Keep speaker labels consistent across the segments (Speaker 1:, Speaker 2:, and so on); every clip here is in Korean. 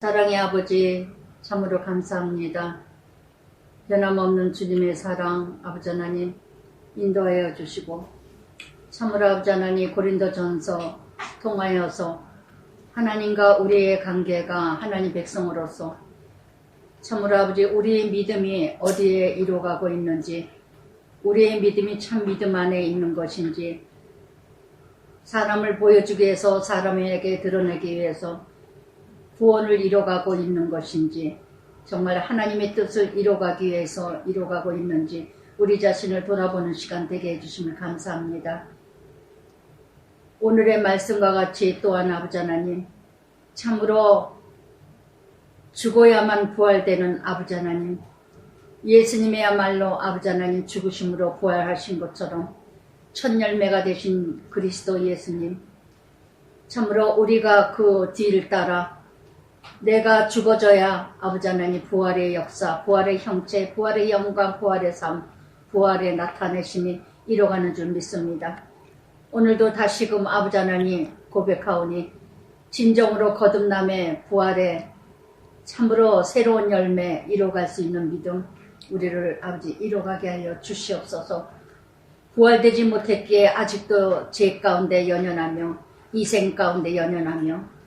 Speaker 1: 사랑의 아버지, 참으로 감사합니다. 변함없는 주님의 사랑, 아버지 하나님 인도하여 주시고, 참으로 아버지 하나님 고린도전서 통하여서 하나님과 우리의 관계가 하나님 백성으로서 참으로 아버지 우리의 믿음이 어디에 이루어가고 있는지, 우리의 믿음이 참 믿음 안에 있는 것인지, 사람을 보여주기 위해서 사람에게 드러내기 위해서 구원을 이뤄가고 있는 것인지, 정말 하나님의 뜻을 이뤄가기 위해서 이뤄가고 있는지 우리 자신을 돌아보는 시간 되게 해주심을 감사합니다. 오늘의 말씀과 같이 또한 아버지 하나님, 참으로 죽어야만 부활되는 아버지 하나님, 예수님이야말로 아버지 하나님 죽으심으로 부활하신 것처럼 첫 열매가 되신 그리스도 예수님, 참으로 우리가 그 뒤를 따라 내가 죽어져야 아버지 하나님 부활의 역사, 부활의 형체, 부활의 영광, 부활의 삶, 부활의 나타내심이 이뤄가는 줄 믿습니다. 오늘도 다시금 아버지 하나님 고백하오니 진정으로 거듭남의 부활의 참으로 새로운 열매 이뤄갈 수 있는 믿음, 우리를 아버지 이뤄가게 하여 주시옵소서. 부활되지 못했기에 아직도 죄 가운데 연연하며 이생 가운데 연연하며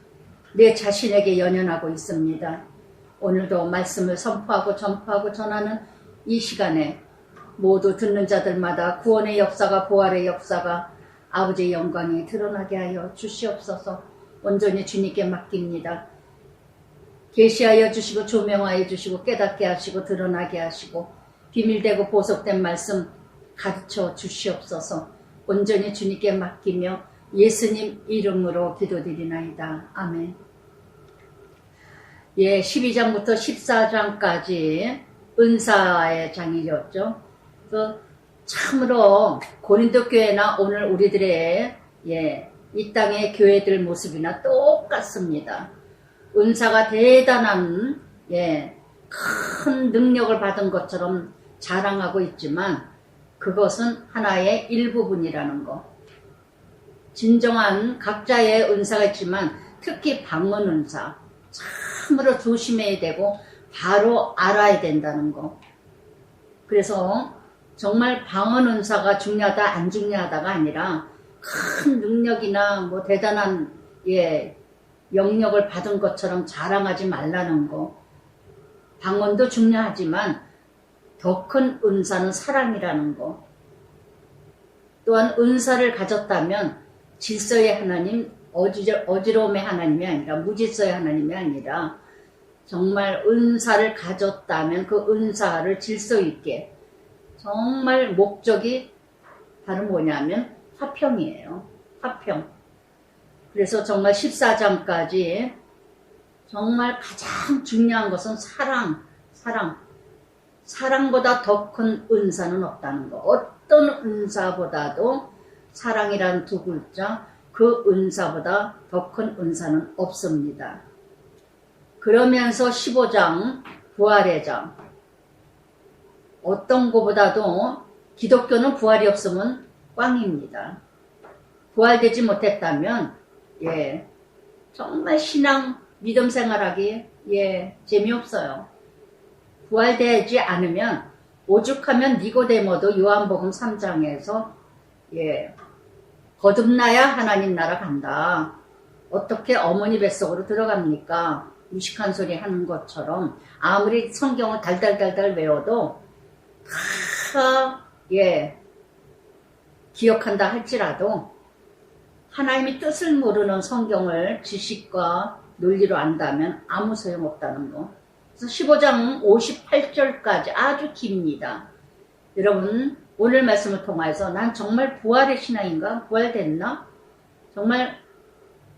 Speaker 1: 내 자신에게 연연하고 있습니다. 오늘도 말씀을 선포하고 전파하고 전하는 이 시간에 모두 듣는 자들마다 구원의 역사가, 부활의 역사가, 아버지의 영광이 드러나게 하여 주시옵소서. 온전히 주님께 맡깁니다. 계시하여 주시고 조명하여 주시고 깨닫게 하시고 드러나게 하시고 비밀되고 보석된 말씀 가르쳐 주시옵소서. 온전히 주님께 맡기며 예수님 이름으로 기도드리나이다. 아멘. 예, 12장부터 14장까지 은사의 장이었죠. 참으로 고린도 교회나 오늘 우리들의 이 땅의 교회들 모습이나 똑같습니다. 은사가 대단한 큰 능력을 받은 것처럼 자랑하고 있지만 그것은 하나의 일부분이라는 거. 진정한 각자의 은사가 있지만 특히 방언 은사 참으로 조심해야 되고 바로 알아야 된다는 거. 그래서 정말 방언 은사가 중요하다 안 중요하다가 아니라 큰 능력이나 뭐 대단한 영역을 받은 것처럼 자랑하지 말라는 거. 방언도 중요하지만 더 큰 은사는 사랑이라는 거. 또한 은사를 가졌다면 질서의 하나님, 어지러움의 하나님이 아니라 무질서의 하나님이 아니라 정말 은사를 가졌다면 그 은사를 질서 있게 정말 목적이 바로 뭐냐면 화평이에요. 화평. 그래서 정말 14장까지 정말 가장 중요한 것은 사랑보다 더 큰 은사는 없다는 거. 어떤 은사보다도 사랑이란 두 글자, 그 은사보다 더 큰 은사는 없습니다. 그러면서 15장 부활의 장. 어떤 것보다도 기독교는 부활이 없으면 꽝입니다. 부활되지 못했다면 정말 신앙 믿음 생활하기 재미없어요. 부활되지 않으면 오죽하면 니고데모도 요한복음 3장에서 거듭나야 하나님 나라 간다. 어떻게 어머니 뱃속으로 들어갑니까? 무식한 소리 하는 것처럼 아무리 성경을 달달달달 외워도 다 기억한다 할지라도 하나님의 뜻을 모르는 성경을 지식과 논리로 안다면 아무 소용없다는 거. 그래서 15장 58절까지 아주 깁니다. 여러분 오늘 말씀을 통해서 난 정말 부활의 신앙인가? 부활됐나? 정말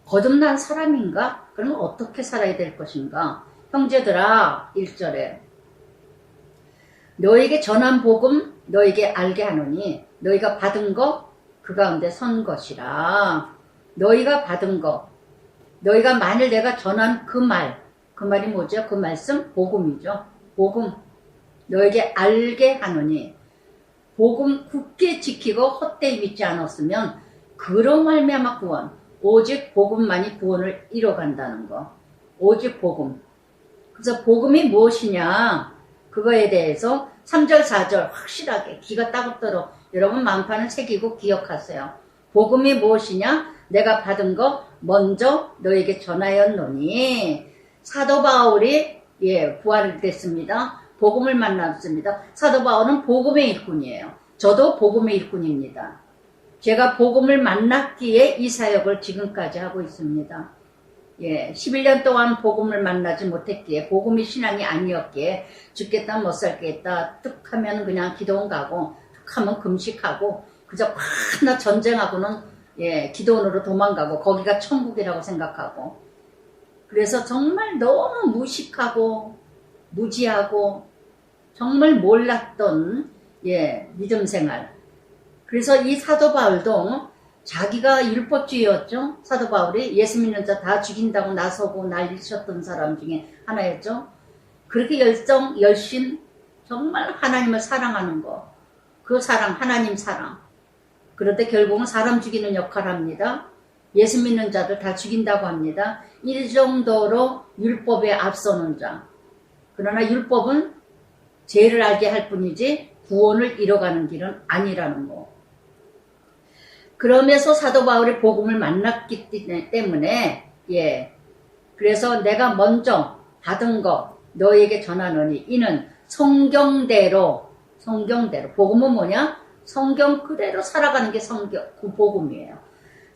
Speaker 1: 거듭난 사람인가? 그러면 어떻게 살아야 될 것인가? 형제들아 1절에 너에게 전한 복음 너에게 알게 하노니 너희가 받은 거 그 가운데 선 것이라. 너희가 받은 거, 너희가 만일 내가 전한 그 말이 뭐죠? 그 말씀? 복음이죠. 복음. 너에게 알게 하노니 복음 굳게 지키고 헛되이 믿지 않았으면 그로 말미암아 구원, 오직 복음만이 구원을 이뤄간다는 거. 오직 복음. 그래서 복음이 무엇이냐, 그거에 대해서 3절 4절 확실하게 귀가 따갑도록 여러분 마음판을 새기고 기억하세요. 복음이 무엇이냐, 내가 받은 거 먼저 너에게 전하였노니. 사도 바울이 부활을 됐습니다. 복음을 만났습니다. 사도 바울은 복음의 일꾼이에요. 저도 복음의 일꾼입니다. 제가 복음을 만났기에 이 사역을 지금까지 하고 있습니다. 11년 동안 복음을 만나지 못했기에, 복음이 신앙이 아니었기에, 죽겠다 못 살겠다 뚝 하면 그냥 기도원 가고, 뚝 하면 금식하고, 그저 하나 전쟁하고는 기도원으로 도망가고, 거기가 천국이라고 생각하고, 그래서 정말 너무 무식하고 무지하고 정말 몰랐던 믿음 생활. 그래서 이 사도 바울도 자기가 율법주의였죠. 사도 바울이 예수 믿는 자 다 죽인다고 나서고 난리쳤던 사람 중에 하나였죠. 그렇게 열심 정말 하나님을 사랑하는 거, 그 사랑, 하나님 사랑. 그런데 결국은 사람 죽이는 역할을 합니다. 예수 믿는 자들 다 죽인다고 합니다. 이 정도로 율법에 앞서는 자. 그러나 율법은 죄를 알게 할 뿐이지 구원을 이뤄가는 길은 아니라는 거. 그러면서 사도 바울이 복음을 만났기 때문에 그래서 내가 먼저 받은 거 너에게 전하노니 이는 성경대로. 복음은 뭐냐? 성경 그대로 살아가는 게 그 복음이에요.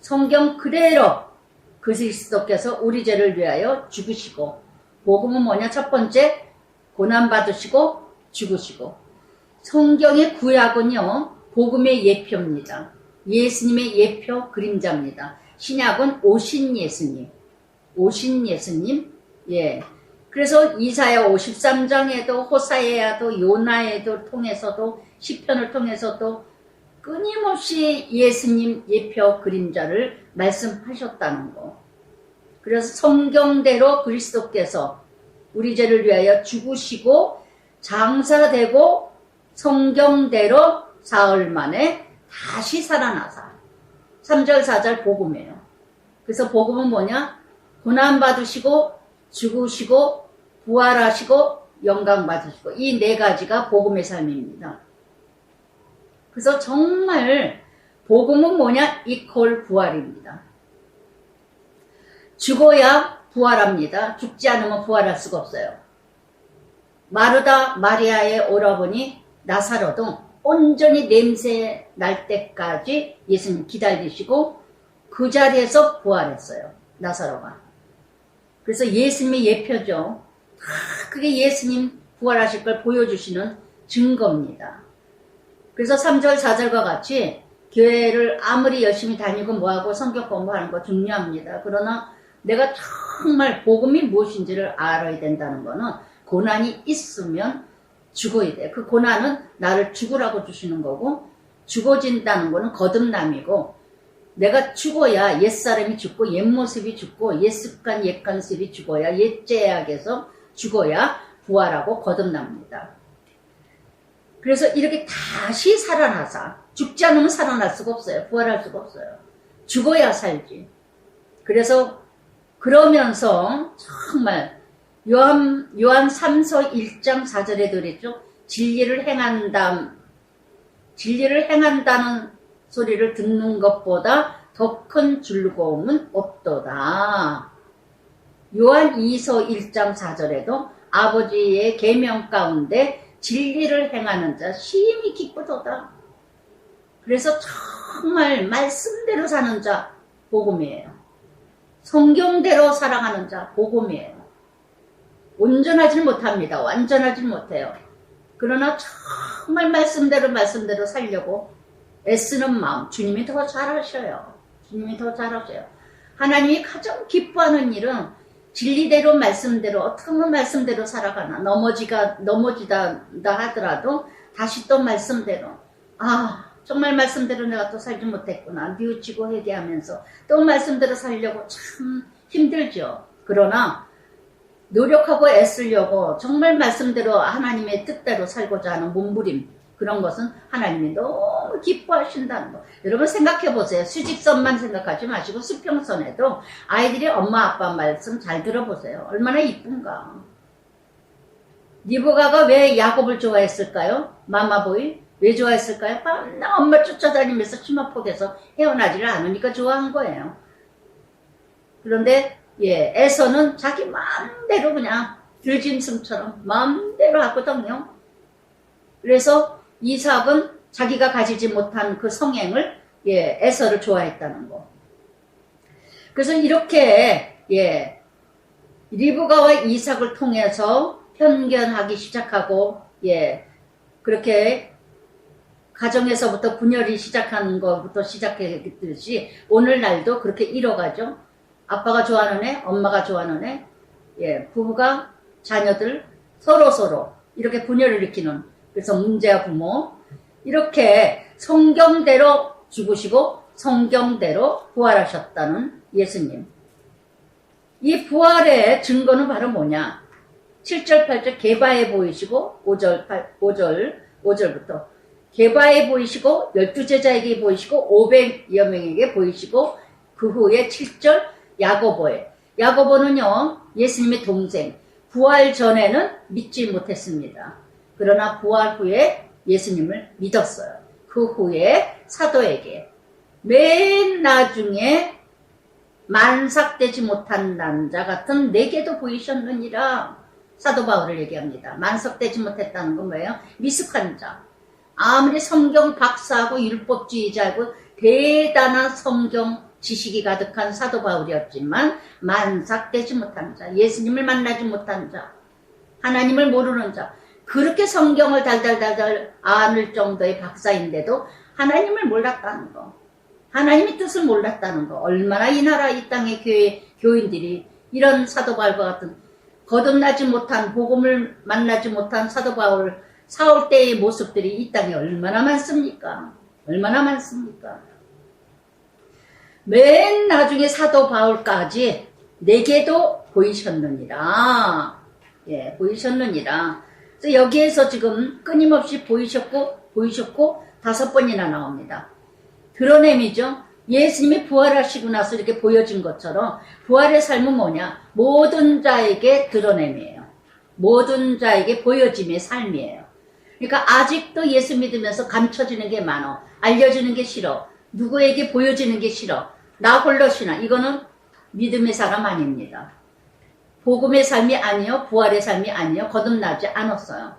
Speaker 1: 성경 그대로 그리스도께서 우리 죄를 위하여 죽으시고, 복음은 뭐냐? 첫 번째, 고난받으시고 죽으시고. 성경의 구약은요, 복음의 예표입니다. 예수님의 예표 그림자입니다. 신약은 오신 예수님. 그래서 이사야 53장에도 호사야도 요나에도 통해서도 시편을 통해서도 끊임없이 예수님 예표 그림자를 말씀하셨다는 거. 그래서 성경대로 그리스도께서 우리 죄를 위하여 죽으시고 장사되고 성경대로 사흘 만에 다시 살아나사. 3절 4절 복음이에요. 그래서 복음은 뭐냐? 고난받으시고 죽으시고 부활하시고 영광 받으시고, 이 네 가지가 복음의 삶입니다. 그래서 정말 복음은 뭐냐? 이퀄 부활입니다. 죽어야 부활합니다. 죽지 않으면 부활할 수가 없어요. 마르다 마리아의 오라버니 나사로도 온전히 냄새 날 때까지 예수님 기다리시고 그 자리에서 부활했어요. 나사로가. 그래서 예수님의 예표죠. 그게 예수님 부활하실 걸 보여주시는 증거입니다. 그래서 3절 4절과 같이 교회를 아무리 열심히 다니고 뭐하고 성경 공부하는 거 중요합니다. 그러나 내가 정말 복음이 무엇인지를 알아야 된다는 거는 고난이 있으면 죽어야 돼. 그 고난은 나를 죽으라고 주시는 거고, 죽어진다는 거는 거듭남이고, 내가 죽어야 옛사람이 죽고 옛모습이 죽고 옛습관 옛관습이 죽어야 옛죄악에서 죽어야 부활하고 거듭납니다. 그래서 이렇게 다시 살아나서, 죽지 않으면 살아날 수가 없어요. 부활할 수가 없어요. 죽어야 살지. 그래서 그러면서 정말 요한 3서 1장 4절에도 그랬죠. 진리를 행한다는 소리를 듣는 것보다 더 큰 즐거움은 없도다. 요한 2서 1장 4절에도 아버지의 계명 가운데 진리를 행하는 자 심히 기쁘도다. 그래서 정말 말씀대로 사는 자 복음이에요. 성경대로 살아가는 자 복음이에요. 온전하지 못합니다. 완전하지 못해요. 그러나 정말 말씀대로 살려고 애쓰는 마음, 주님이 더 잘하셔요. 하나님이 가장 기뻐하는 일은 진리대로 말씀대로, 어떻게 하면 말씀대로 살아가나. 넘어지다 하더라도 다시 또 말씀대로, 정말 말씀대로 내가 또 살지 못했구나. 뉘우치고 회개하면서 또 말씀대로 살려고 참 힘들죠. 그러나 노력하고 애쓰려고 정말 말씀대로 하나님의 뜻대로 살고자 하는 몸부림, 그런 것은 하나님이 너무 기뻐하신다는 거. 여러분 생각해 보세요. 수직선만 생각하지 마시고 수평선에도 아이들이 엄마 아빠 말씀 잘 들어보세요. 얼마나 이쁜가. 리브가가 왜 야곱을 좋아했을까요? 마마보이 왜 좋아했을까요? 맨날 엄마 쫓아다니면서 치마폭에서 헤어나지를 않으니까 좋아한 거예요. 그런데 에서는 자기 마음대로 그냥 들짐승처럼 마음대로 하거든요. 그래서 이삭은 자기가 가지지 못한 그 성행을 에서를 좋아했다는 거. 그래서 이렇게 리브가와 이삭을 통해서 편견하기 시작하고 그렇게 가정에서부터 분열이 시작하는 것부터 시작했듯이 오늘날도 그렇게 이뤄가죠. 아빠가 좋아하는 애, 엄마가 좋아하는 애, 부부가 자녀들 서로 이렇게 분열을 일으키는, 그래서 문제와 부모, 이렇게 성경대로 죽으시고 성경대로 부활하셨다는 예수님. 이 부활의 증거는 바로 뭐냐? 7절, 8절 개바에 보이시고 5절부터 개바에 보이시고 12제자에게 보이시고 500여 명에게 보이시고 그 후에 7절 야고보에. 야고보는요 예수님의 동생. 부활 전에는 믿지 못했습니다. 그러나 부활 후에 예수님을 믿었어요. 그 후에 사도에게. 맨 나중에 만삭되지 못한 남자 같은 내게도 보이셨느니라. 사도 바울을 얘기합니다. 만삭되지 못했다는 건 뭐예요? 미숙한 자. 아무리 성경 박사하고 율법주의자고 대단한 성경 지식이 가득한 사도 바울이었지만 만삭되지 못한 자, 예수님을 만나지 못한 자, 하나님을 모르는 자, 그렇게 성경을 달달달달 아는 정도의 박사인데도 하나님을 몰랐다는 거, 하나님의 뜻을 몰랐다는 거. 얼마나 이 나라 이 땅의 교인들이 이런 사도 바울과 같은 거듭나지 못한, 복음을 만나지 못한 사도 바울, 사울 때의 모습들이 이 땅에 얼마나 많습니까? 얼마나 많습니까? 맨 나중에 사도 바울까지 내게도 보이셨느니라. 보이셨느니라. 그래서 여기에서 지금 끊임없이 보이셨고 5번이나 나옵니다. 드러냄이죠. 예수님이 부활하시고 나서 이렇게 보여진 것처럼 부활의 삶은 뭐냐? 모든 자에게 드러냄이에요. 모든 자에게 보여짐의 삶이에요. 그러니까 아직도 예수 믿으면서 감춰지는 게 많어. 알려주는 게 싫어. 누구에게 보여지는 게 싫어. 나 홀로 신앙. 이거는 믿음의 사람 아닙니다. 복음의 삶이 아니요. 부활의 삶이 아니요. 거듭나지 않았어요.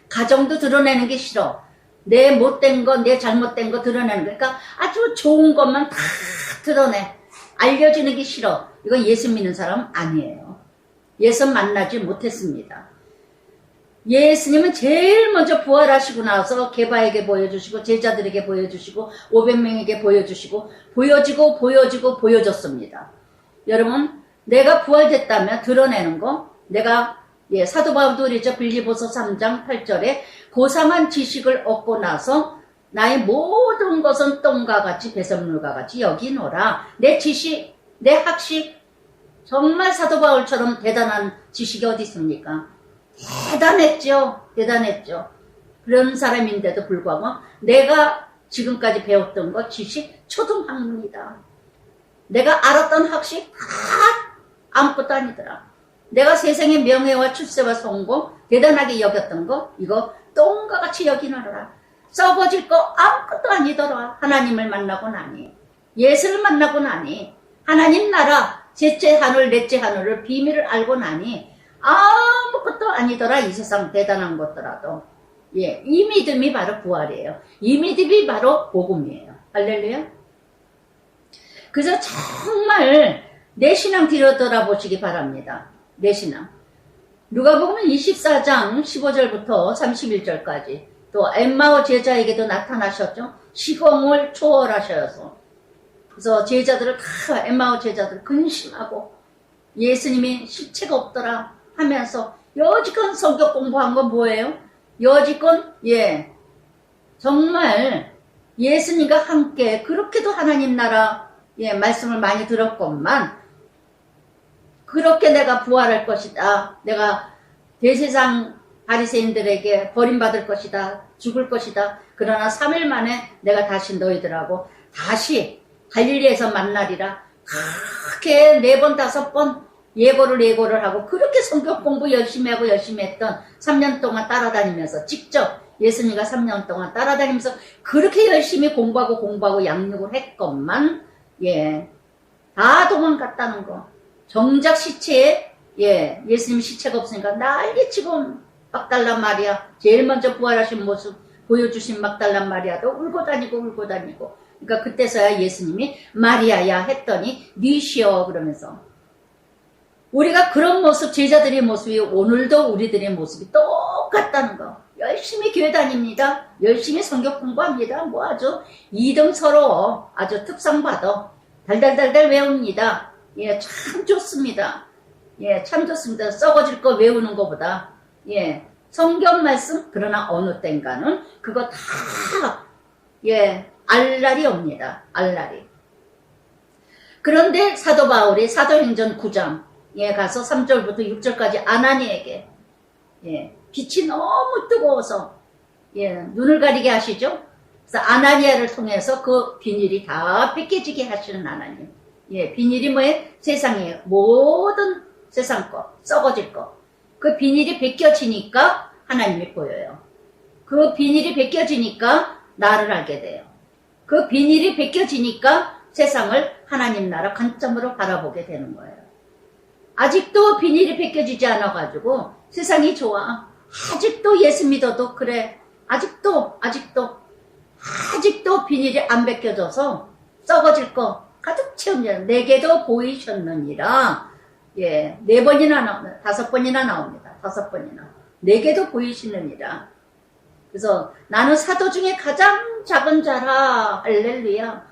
Speaker 1: 가정도 드러내는 게 싫어. 내 못된 거, 내 잘못된 거 드러내는 거. 그러니까 아주 좋은 것만 다 드러내. 알려지는 게 싫어. 이건 예수 믿는 사람 아니에요. 예수 만나지 못했습니다. 예수님은 제일 먼저 부활하시고 나서 게바에게 보여주시고 제자들에게 보여주시고 500명에게 보여주시고 보여줬습니다. 여러분, 내가 부활됐다면 드러내는 거, 내가 사도 바울도 그랬죠. 빌립보서 3장 8절에 고상한 지식을 얻고 나서 나의 모든 것은 똥과 같이 배설물과 같이 여기노라. 내 지식, 내 학식, 정말 사도 바울처럼 대단한 지식이 어디 있습니까? 대단했죠. 그런 사람인데도 불구하고 내가 지금까지 배웠던 것, 지식, 초등학문이다. 내가 알았던 학식 다 아무것도 아니더라. 내가 세상의 명예와 출세와 성공 대단하게 여겼던 거, 이거 똥과 같이 여기노라. 썩어질 거 아무것도 아니더라. 하나님을 만나고 나니, 예수를 만나고 나니, 하나님 나라 셋째 하늘 넷째 하늘을 비밀을 알고 나니 아무것도 아니더라. 이 세상 대단한 것더라도. 이 믿음이 바로 부활이에요. 이 믿음이 바로 복음이에요. 할렐루야. 그래서 정말 내 신앙 들여다보시기 바랍니다. 내 신앙. 누가복음 24장 15절부터 31절까지 또 엠마오 제자에게도 나타나셨죠. 시공을 초월하셔서. 그래서 제자들을 다 엠마오 제자들 근심하고 예수님이 실체가 없더라 하면서 여지껏 성경 공부한 건 뭐예요? 여지껏 정말 예수님과 함께 그렇게도 하나님 나라 말씀을 많이 들었건만 그렇게 내가 부활할 것이다. 내가 대세상 바리새인들에게 버림받을 것이다. 죽을 것이다. 그러나 3일 만에 내가 다시 너희들하고 다시 갈릴리에서 만나리라. 그렇게 4번, 5번 예고를 하고 그렇게 성경 공부 열심히 하고 열심히 했던 3년 동안 따라다니면서 직접 예수님과 3년 동안 따라다니면서 그렇게 열심히 공부하고 양육을 했건만 다 도망갔다는 거. 정작 시체에 예수님 시체가 없으니까 난리치고 막달란 마리아, 제일 먼저 부활하신 모습 보여주신 막달란 마리아도 울고 다니고 그러니까 그때서야 예수님이 마리아야 했더니 니시여 그러면서 우리가 그런 모습, 제자들의 모습이 오늘도 우리들의 모습이 똑같다는 거. 열심히 교회 다닙니다. 열심히 성경 공부합니다. 뭐 아주 2등 서로 아주 특상 받아 달달달달 외웁니다. 참 좋습니다. 참 좋습니다. 썩어질 거 외우는 것보다 성경 말씀 그러나 어느 땐가는 그거 다 알날이 옵니다. 알날이. 그런데 사도 바울이 사도행전 9장에 가서 3절부터 6절까지 아나니에게 빛이 너무 뜨거워서 눈을 가리게 하시죠. 그래서 아나니아를 통해서 그 비닐이 다 벗겨지게 하시는 하나님. 비닐이 뭐예요? 세상에 모든 세상 거, 썩어질 거. 그 비닐이 벗겨지니까 하나님이 보여요. 그 비닐이 벗겨지니까 나를 알게 돼요. 그 비닐이 벗겨지니까 세상을 하나님 나라 관점으로 바라보게 되는 거예요. 아직도 비닐이 벗겨지지 않아가지고 세상이 좋아. 아직도 예수 믿어도 그래. 아직도 비닐이 안 벗겨져서 썩어질 거 가득 채웁니다. 내게도 보이셨느니라. 4번이나 5번이나 나옵니다. 5번이나. 내게도 보이시느니라. 그래서 나는 사도 중에 가장 작은 자라. 할렐루야.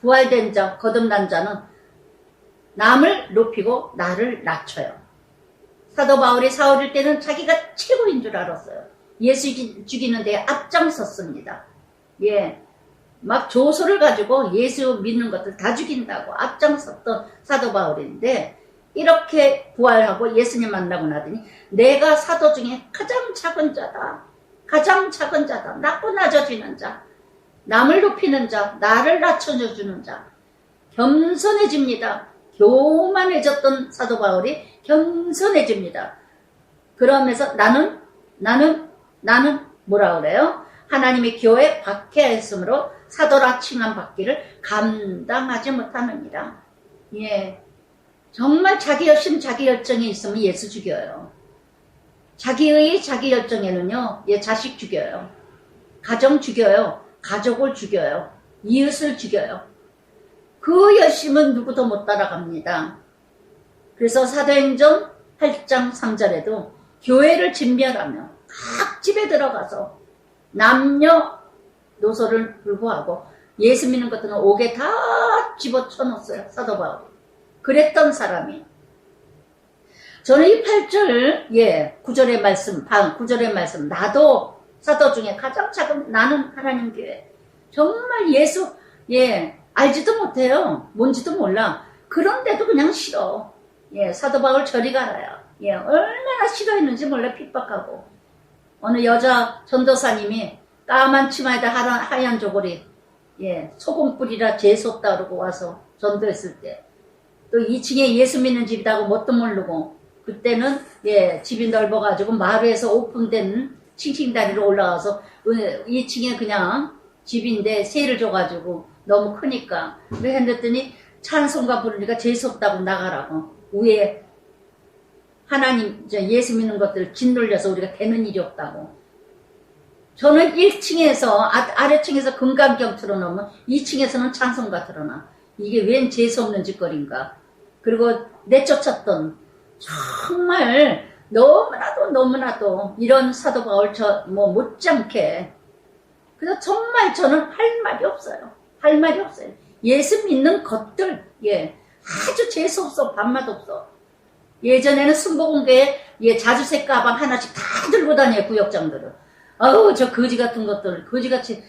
Speaker 1: 부활된 자, 거듭난 자는 남을 높이고 나를 낮춰요. 사도 바울이 사울일 때는 자기가 최고인 줄 알았어요. 예수 죽이는 데에 앞장섰습니다. 막 조소를 가지고 예수 믿는 것들 다 죽인다고 앞장섰던 사도 바울인데 이렇게 부활하고 예수님 만나고 나더니 내가 사도 중에 가장 작은 자다. 가장 작은 자다. 낮고 낮아지는 자. 남을 높이는 자. 나를 낮춰주는 자. 겸손해집니다. 교만해졌던 사도 바울이 겸손해집니다. 그러면서 나는 뭐라 그래요? 하나님의 교회 박해했으므로 사도라 칭함 받기를 감당하지 못하느니라. 정말 자기 열심, 자기 열정이 있으면 예수 죽여요. 자기 열정에는요, 자식 죽여요. 가정 죽여요. 가족을 죽여요. 이웃을 죽여요. 그 열심은 누구도 못 따라갑니다. 그래서 사도행전 8장 3절에도 교회를 진멸하며 각 집에 들어가서 남녀 노소를 불구하고 예수 믿는 것들은 옥에 다 집어쳐놓았어요. 사도 바울이. 그랬던 사람이. 저는 이 8절, 9절의 말씀, 나도 사도 중에 가장 작은 나는 하나님 교회. 정말 예수, 알지도 못해요. 뭔지도 몰라. 그런데도 그냥 싫어. 사도 바울 저리 가라요. 얼마나 싫어했는지 몰라. 핍박하고. 어느 여자 전도사님이 까만 치마에다 하얀 조거리, 소금 뿌리라 재수없다 그러고 와서 전도했을 때, 또 2층에 예수 믿는 집이라고 뭣도 모르고, 그때는, 집이 넓어가지고 마루에서 오픈된 칭칭다리로 올라가서 2층에 그냥 집인데 세를 줘가지고 너무 크니까. 왜 했더니 찬송가 부르니까 재수없다고 나가라고. 위에 하나님, 예수 믿는 것들 짓눌려서 우리가 되는 일이 없다고. 저는 1층에서, 아래층에서 금강경 틀어놓으면 2층에서는 찬송가 틀어놔. 이게 웬 재수없는 짓거리인가. 그리고 내쫓았던, 정말 너무나도 이런 사도 바울 못지않게. 그래서 정말 저는 할 말이 없어요. 예수 믿는 것들, 아주 재수없어, 밥맛 없어. 예전에는 순복음교회 자주색 가방 하나씩 다 들고 다녀요, 구역장들은. 아우, 저 거지 같은 것들, 거지같이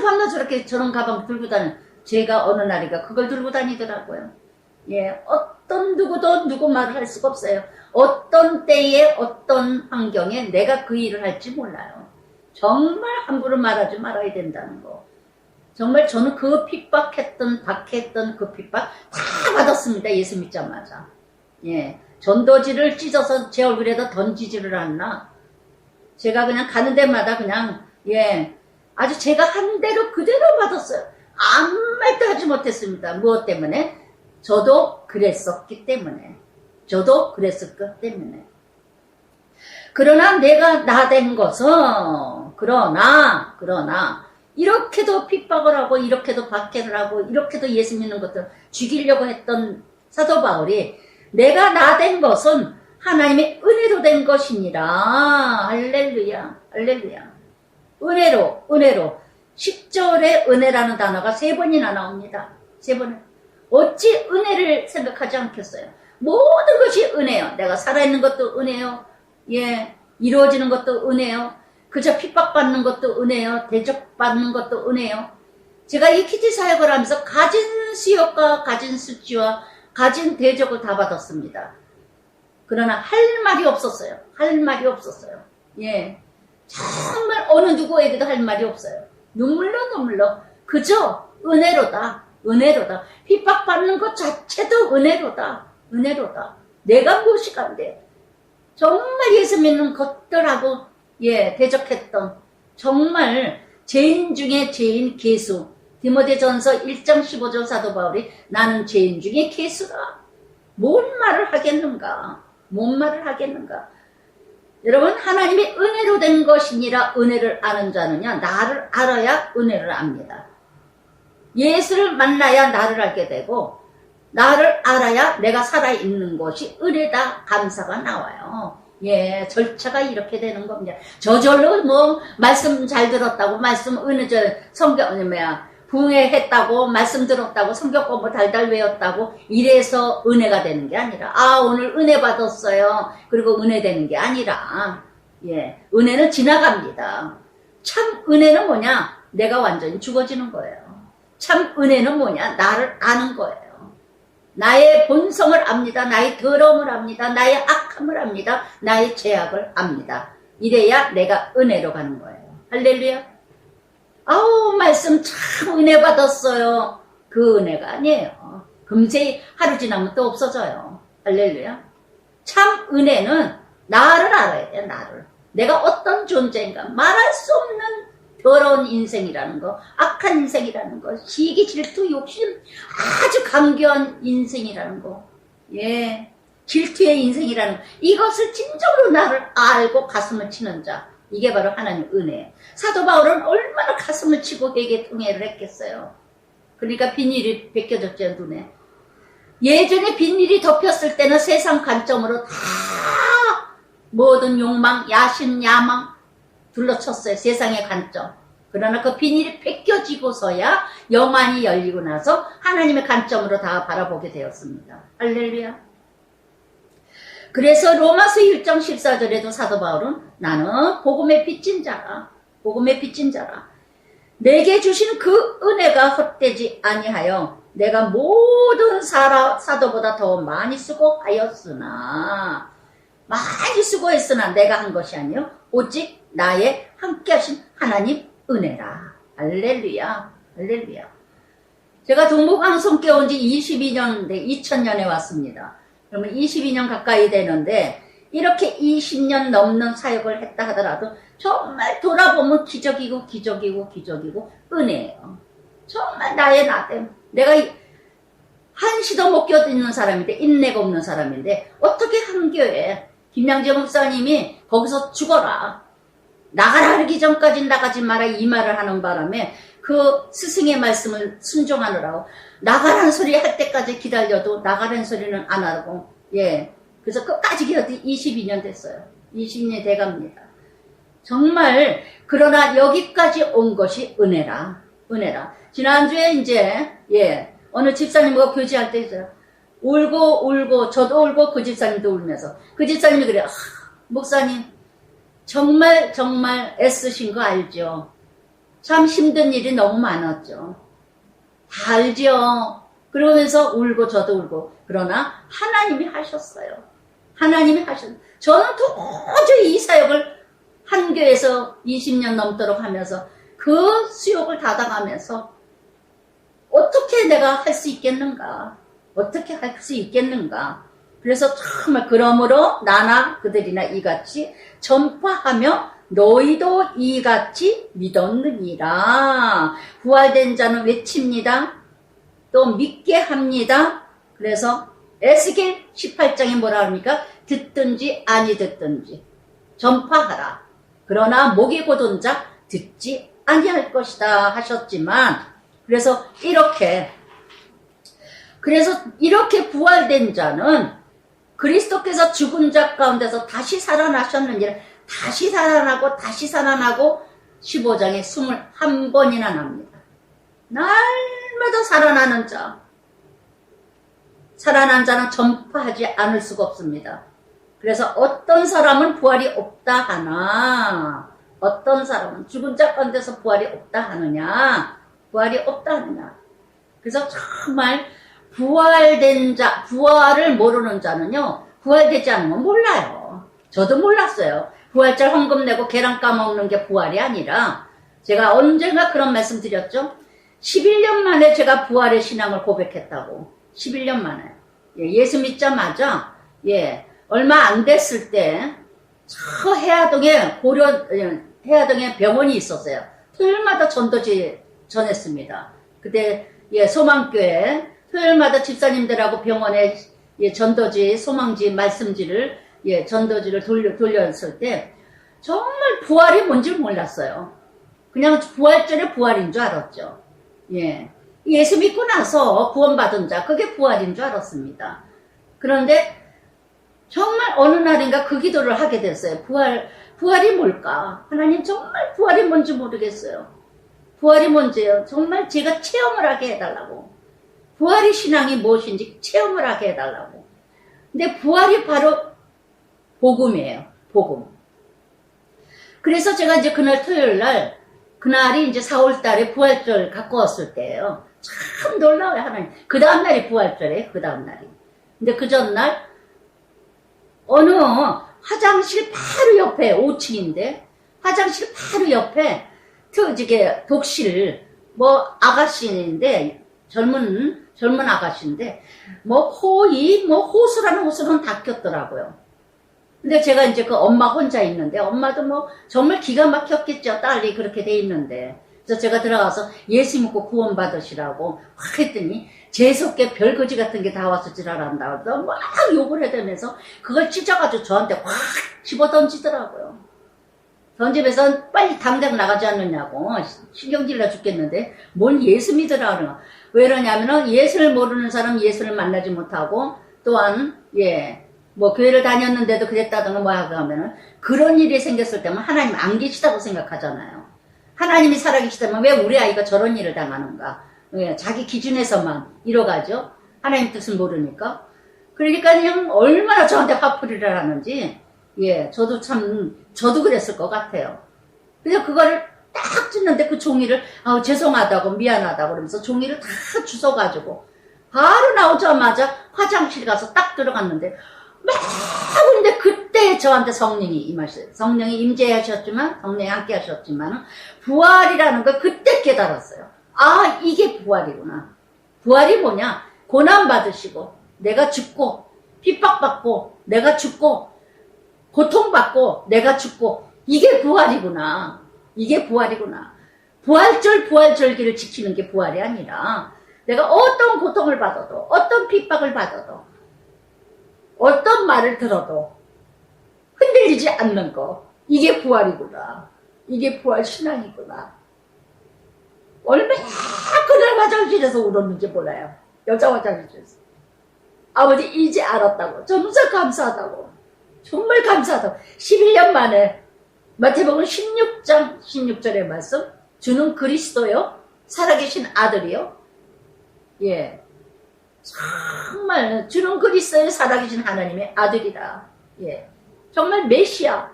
Speaker 1: 밤낮 저렇게 저런 가방 들고 다녀. 제가 어느 날인가 그걸 들고 다니더라고요. 예, 어떤 누구도 누구 말을 할 수가 없어요. 어떤 때에 어떤 환경에 내가 그 일을 할지 몰라요. 정말 함부로 말하지 말아야 된다는 거. 정말 저는 그 핍박했던, 박했던 그 핍박 다 받았습니다. 예수 믿자마자. 예, 전도지를 찢어서 제 얼굴에다 던지지를 않나. 제가 그냥 가는 데마다 그냥, 예, 아주 제가 한 대로 그대로 받았어요. 아무 말도 하지 못했습니다. 무엇 때문에? 저도 그랬었기 때문에. 저도 그랬었기 때문에. 그러나 내가 나 된 것은, 그러나, 이렇게도 핍박을 하고, 이렇게도 박해를 하고, 이렇게도 예수 믿는 것들 죽이려고 했던 사도 바울이 내가 나 된 것은 하나님의 은혜로 된 것이니라. 할렐루야, 할렐루야. 은혜로, 은혜로. 10절에 은혜라는 단어가 3번이나 나옵니다. 3번. 어찌 은혜를 생각하지 않겠어요? 모든 것이 은혜요. 내가 살아있는 것도 은혜요. 예, 이루어지는 것도 은혜요. 그저 핍박받는 것도 은혜요. 대적받는 것도 은혜요. 제가 이 키티 사역을 하면서 가진 수욕과 가진 수치와 가진 대적을 다 받았습니다. 그러나 할 말이 없었어요. 할 말이 없었어요. 예, 정말 어느 누구에게도 할 말이 없어요. 눈물로 그저 은혜로다. 은혜로다. 핍박받는 것 자체도 은혜로다. 은혜로다. 내가 무엇이 간대. 정말 예수 믿는 것들하고 예, 대적했던 정말 죄인 중에 죄인 개수. 디모데전서 1장 15절 사도 바울이 나는 죄인 중에 개수다. 뭔 말을 하겠는가. 뭔 말을 하겠는가. 여러분, 하나님의 은혜로 된 것이니라. 은혜를 아는 자느냐. 나를 알아야 은혜를 압니다. 예수를 만나야 나를 알게 되고 나를 알아야 내가 살아있는 것이 은혜다. 감사가 나와요. 예, 절차가 이렇게 되는 겁니다. 저절로 뭐 말씀 잘 들었다고, 말씀 은혜 성경 부흥했다고, 말씀 들었다고, 성경 공부 달달 외웠다고 이래서 은혜가 되는 게 아니라, 아 오늘 은혜 받았어요. 그리고 은혜 되는 게 아니라, 예, 은혜는 지나갑니다. 참 은혜는 뭐냐? 내가 완전히 죽어지는 거예요. 참 은혜는 뭐냐? 나를 아는 거예요. 나의 본성을 압니다. 나의 더러움을 압니다. 나의 악함을 압니다. 나의 죄악을 압니다. 이래야 내가 은혜로 가는 거예요. 할렐루야. 아우, 말씀 참 은혜 받았어요. 그 은혜가 아니에요. 금세 하루 지나면 또 없어져요. 할렐루야. 참 은혜는 나를 알아야 돼. 나를. 내가 어떤 존재인가. 말할 수 없는 더러운 인생이라는 거, 악한 인생이라는 거, 시기, 질투, 욕심, 아주 강교한 인생이라는 거, 예, 질투의 인생이라는 거, 이것을 진정으로 나를 알고 가슴을 치는 자, 이게 바로 하나님의 은혜예요. 사도 바울은 얼마나 가슴을 치고 회개 통회를 했겠어요. 그러니까 비닐이 벗겨졌죠, 눈에. 예전에 비닐이 덮였을 때는 세상 관점으로 다 모든 욕망, 야심, 야망 둘러쳤어요. 세상의 관점. 그러나 그 비닐이 벗겨지고서야 영안이 열리고 나서 하나님의 관점으로 다 바라보게 되었습니다. 할렐루야. 그래서 로마서 1장 14절에도 사도 바울은 나는 복음에 빚진 자라. 복음에 빚진 자라. 내게 주신 그 은혜가 헛되지 아니하여 내가 모든 사도보다 더 많이 수고하였으나 많이 수고했으나 내가 한 것이 아니요 오직 나의 함께 하신 하나님 은혜라. 할렐루야. 할렐루야. 제가 동부방송 깨온 지 22년, 2000년에 왔습니다. 그러면 22년 가까이 되는데 이렇게 20년 넘는 사역을 했다 하더라도 정말 돌아보면 기적이고 은혜예요. 정말 나의 나됨. 내가 한시도 못 견디는 사람인데, 인내가 없는 사람인데 어떻게 한교회 김양재 목사님이 거기서 죽어라, 나가라 하기 전까지 나가지 마라 이 말을 하는 바람에 그 스승의 말씀을 순종하느라고 나가라는 소리 할 때까지 기다려도 나가라는 소리는 안 하고, 예, 그래서 끝까지 기다려 22년 됐어요. 22년 돼갑니다. 정말. 그러나 여기까지 온 것이 은혜라. 은혜라. 지난주에 이제 예, 어느 집사님과 교제할 때 있어요. 울고 저도 울고 그 집사님도 울면서 그 집사님이 그래요. 목사님 정말 애쓰신 거 알죠? 참 힘든 일이 너무 많았죠. 다 알죠? 그러면서 울고 저도 울고. 그러나 하나님이 하셨어요. 하나님이 저는 도저히 이 사역을 한 교회에서 20년 넘도록 하면서 그 수욕을 닫아가면서 어떻게 내가 할 수 있겠는가? 어떻게 할 수 있겠는가? 그래서 정말 그러므로 나나 그들이나 이같이 전파하며 너희도 이같이 믿었느니라. 부활된 자는 외칩니다. 또 믿게 합니다. 그래서 에스겔 18장에 뭐라 합니까? 듣든지 아니 듣든지 전파하라. 그러나 목이 곧은 자 듣지 아니할 것이다 하셨지만, 그래서 이렇게 부활된 자는 그리스도께서 죽은 자 가운데서 다시 살아나셨느니라. 다시 살아나고 15장에 21번이나 납니다. 날마다 살아나는 자. 살아난 자는 전파하지 않을 수가 없습니다. 그래서 어떤 사람은 부활이 없다 하나, 어떤 사람은 죽은 자 가운데서 부활이 없다 하느냐, 부활이 없다 하느냐. 그래서 정말 부활된 자, 부활을 모르는 자는요, 부활되지 않은 건 몰라요. 저도 몰랐어요. 부활절 헌금 내고 계란 까먹는 게 부활이 아니라, 제가 언젠가 그런 말씀 드렸죠? 11년 만에 제가 부활의 신앙을 고백했다고. 11년 만에. 예수 믿자마자, 얼마 안 됐을 때, 저 해화동에 해화동에 병원이 있었어요. 토요일마다 전도지 전했습니다. 그때, 소망교회, 토요일마다 집사님들하고 병원에, 전도지, 소망지, 말씀지를, 전도지를 돌렸을 때, 정말 부활이 뭔지 몰랐어요. 그냥 부활절에 부활인 줄 알았죠. 예수 믿고 나서 구원받은 자, 그게 부활인 줄 알았습니다. 그런데 정말 어느 날인가 그 기도를 하게 됐어요. 부활이 뭘까? 하나님, 정말 부활이 뭔지 모르겠어요. 부활이 뭔지요? 정말 제가 체험을 하게 해달라고. 부활의 신앙이 무엇인지 체험을 하게 해달라고. 근데 부활이 바로 복음이에요. 복음. 그래서 제가 이제 그날 토요일 날, 그날이 이제 4월 달에 부활절 가까웠을 때예요. 참 놀라워요, 하나님. 그 다음날이 부활절이에요, 그 다음날이. 근데 그 전날, 어느 화장실 바로 옆에, 5층인데, 화장실 바로 옆에, 독실, 아가씨인데, 젊은 아가씨인데, 호수라는 호수는 다 꼈더라고요. 근데 제가 이제 그 엄마 혼자 있는데, 엄마도 정말 기가 막혔겠죠. 딸이 그렇게 돼 있는데. 그래서 제가 들어가서 예수 믿고 구원 받으시라고 확 했더니, 재수없게 별거지 같은 게 다 와서 지랄한다고 그래서 막 욕을 해대면서 그걸 찢어가지고 저한테 확 집어 던지더라고요. 던지면서 빨리 당장 나가지 않느냐고. 신경질나 죽겠는데, 뭔 예수 믿으라 그러나. 왜 그러냐면은 예수를 모르는 사람 예수를 만나지 못하고, 또한, 교회를 다녔는데도 그랬다던가 하면은, 그런 일이 생겼을 때면 하나님 안 계시다고 생각하잖아요. 하나님이 살아계시다면 왜 우리 아이가 저런 일을 당하는가? 자기 기준에서만 이뤄가죠. 하나님 뜻을 모르니까. 그러니까 그냥 얼마나 저한테 화풀이를 하는지, 저도 그랬을 것 같아요. 그래서 그거를 딱 찢는데 그 종이를, 죄송하다고, 미안하다고 그러면서 종이를 다 주워가지고, 바로 나오자마자 화장실 가서 딱 들어갔는데, 근데 그때 저한테 성령이 임하셨어요. 성령이 임재하셨지만, 성령이 함께 하셨지만, 부활이라는 걸 그때 깨달았어요. 이게 부활이구나. 부활이 뭐냐? 고난받으시고, 내가 죽고, 핍박받고, 내가 죽고, 고통받고, 내가 죽고, 이게 부활이구나. 이게 부활이구나. 부활절기를 지키는 게 부활이 아니라, 내가 어떤 고통을 받아도, 어떤 핍박을 받아도, 어떤 말을 들어도 흔들리지 않는 거. 이게 부활이구나. 이게 부활 신앙이구나. 얼마나 그날 화장실에서 울었는지 몰라요. 여자 화장실에서. 아버지 이제 알았다고. 정말 감사하다고. 정말 감사하다고. 11년 만에 마태복음 16장 16절의 말씀. 주는 그리스도요. 살아계신 아들이요. 정말 주는 그리스도의 살아계신 하나님의 아들이다. 정말 메시아,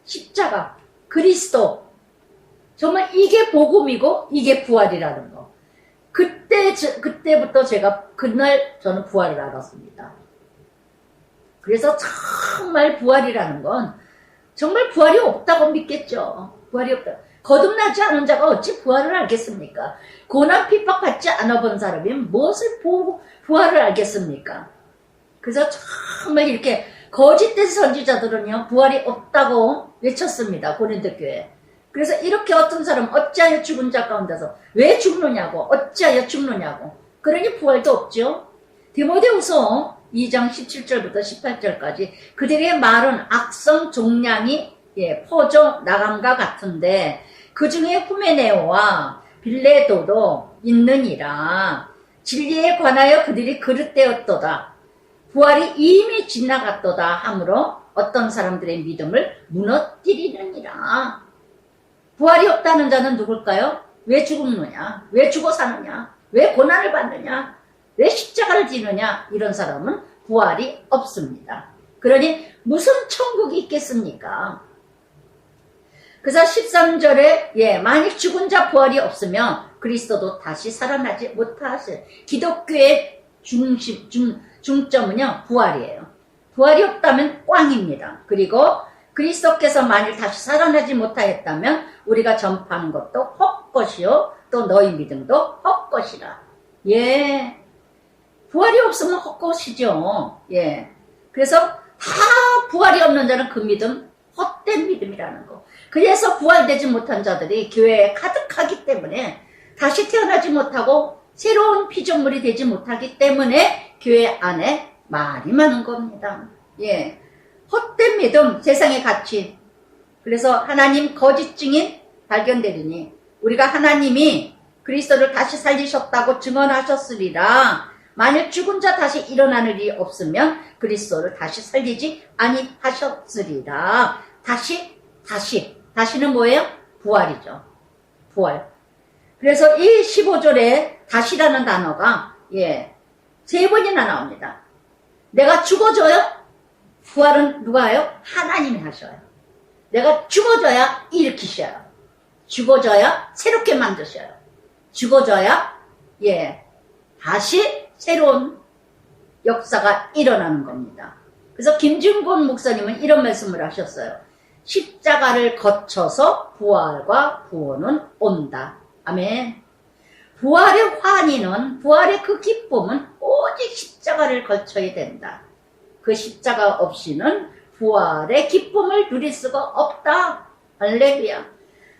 Speaker 1: 십자가, 그리스도. 정말 이게 복음이고 이게 부활이라는 거. 그때 그때부터 제가 그날 저는 부활을 알았습니다. 그래서 정말 부활이라는 건 정말 부활이 없다고 믿겠죠. 부활이 없다. 거듭나지 않은 자가 어찌 부활을 알겠습니까? 고난 핍박받지 않아 본 사람이 무엇을 보고 부활을 알겠습니까? 그래서 정말 이렇게 거짓된 선지자들은요, 부활이 없다고 외쳤습니다. 고린도 교회. 그래서 이렇게 어떤 사람 어찌하여 죽은 자 가운데서 왜 죽느냐고, 어찌하여 죽느냐고. 그러니 부활도 없죠. 디모데후서 2장 17절부터 18절까지 그들의 말은 악성 종량이 퍼져 나감과 같은데 그 중에 후메네오와 빌레도도 있느니라. 진리에 관하여 그들이 그릇되었도다. 부활이 이미 지나갔도다 하므로 어떤 사람들의 믿음을 무너뜨리느니라. 부활이 없다는 자는 누굴까요? 왜 죽느냐? 왜 죽어 사느냐? 왜 고난을 받느냐? 왜 십자가를 지느냐? 이런 사람은 부활이 없습니다. 그러니 무슨 천국이 있겠습니까? 그래서 13절에 만약 죽은 자 부활이 없으면 그리스도도 다시 살아나지 못하실. 기독교의 중점은요 부활이에요. 부활이 없다면 꽝입니다. 그리고 그리스도께서 만일 다시 살아나지 못하였다면 우리가 전파하는 것도 헛것이요 또 너희 믿음도 헛것이라. 부활이 없으면 헛것이죠. 그래서 다 부활이 없는 자는 그 믿음 헛된 믿음이라는 거. 그래서 부활되지 못한 자들이 교회에 가득하기 때문에 다시 태어나지 못하고 새로운 피조물이 되지 못하기 때문에 교회 안에 말이 많은 겁니다. 헛된 믿음, 세상의 가치. 그래서 하나님 거짓 증인 발견되리니 우리가 하나님이 그리스도를 다시 살리셨다고 증언하셨으리라. 만일 죽은 자 다시 일어나는 일이 없으면 그리스도를 다시 살리지 아니하셨으리라. 다시는 뭐예요? 부활이죠. 부활. 그래서 이 15절에 다시라는 단어가 세 번이나 나옵니다. 내가 죽어져요? 부활은 누가 해요? 하나님이 하셔요. 내가 죽어져야 일으키셔요. 죽어져야 새롭게 만드셔요. 죽어져야 다시 새로운 역사가 일어나는 겁니다. 그래서 김준곤 목사님은 이런 말씀을 하셨어요. 십자가를 거쳐서 부활과 구원은 온다. 아멘. 부활의 환희는, 부활의 그 기쁨은 오직 십자가를 거쳐야 된다. 그 십자가 없이는 부활의 기쁨을 누릴 수가 없다. 할렐루야.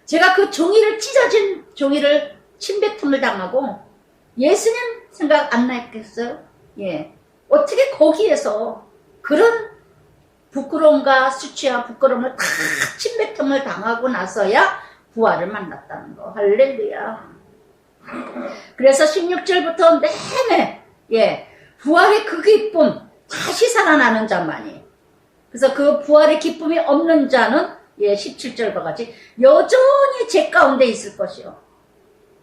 Speaker 1: 제가 그 찢어진 종이를 침뱉음을 당하고 예수님 생각 안 났겠어요? 어떻게 거기에서 그런 부끄러움과 수치와 부끄러움을 다 침뱉음을 당하고 나서야 부활을 만났다는 거. 할렐루야. 그래서 16절부터 내내 부활의 그 기쁨, 다시 살아나는 자만이. 그래서 그 부활의 기쁨이 없는 자는 17절과 같이 여전히 죄 가운데 있을 것이요.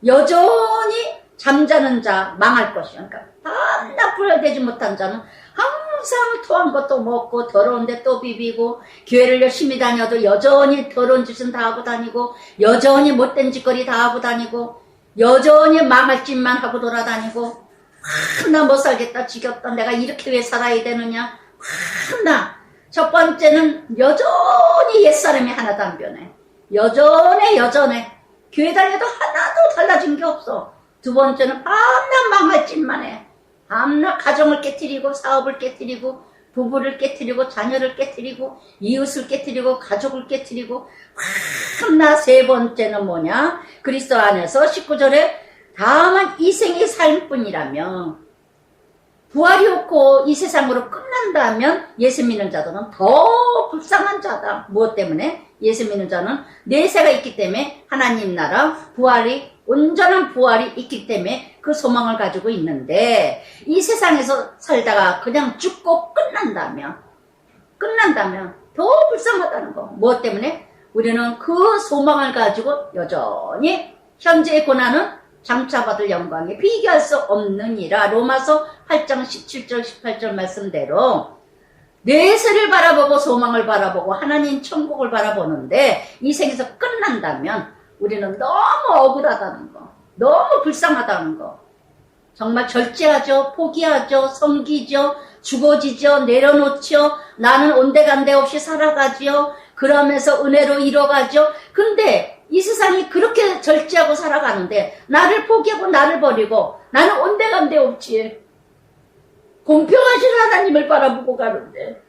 Speaker 1: 여전히 잠자는 자 망할 것이요. 그러니까 밤낮 부활되지 못한 자는 항상 토한 것도 먹고 더러운데 또 비비고 교회를 열심히 다녀도 여전히 더러운 짓은 다 하고 다니고 여전히 못된 짓거리 다 하고 다니고 여전히 망할 짓만 하고 돌아다니고 나 못 살겠다 지겹다 내가 이렇게 왜 살아야 되느냐 첫 번째는 여전히 옛사람이 하나도 안 변해. 여전해. 교회 다녀도 하나도 달라진 게 없어. 두 번째는 밤낮 망할 짓만 해. 밤낮 가정을 깨트리고 사업을 깨트리고 부부를 깨트리고 자녀를 깨트리고 이웃을 깨트리고 가족을 깨트리고 밤낮 세 번째는 뭐냐? 그리스도 안에서 19절에 다만 이 생의 삶뿐이라며 부활이 없고 이 세상으로 끝난다면 예수 믿는 자들은 더 불쌍한 자다. 무엇 때문에? 예수 믿는 자는 내세가 있기 때문에 하나님 나라 부활이 온전한 부활이 있기 때문에 그 소망을 가지고 있는데 이 세상에서 살다가 그냥 죽고 끝난다면 더 불쌍하다는 거. 무엇 때문에? 우리는 그 소망을 가지고 여전히 현재의 고난은 장차받을 영광에 비교할 수 없느니라. 로마서 8장 17절 18절 말씀대로 내세를 바라보고 소망을 바라보고 하나님 천국을 바라보는데 이 생에서 끝난다면 우리는 너무 억울하다는 거, 너무 불쌍하다는 거. 정말 절제하죠. 포기하죠. 섬기죠. 죽어지죠. 내려놓죠. 나는 온데간데 없이 살아가죠. 그러면서 은혜로 이뤄가죠. 근데 이 세상이 그렇게 절제하고 살아가는데 나를 포기하고 나를 버리고 나는 온데간데 없지. 공평하신 하나님을 바라보고 가는데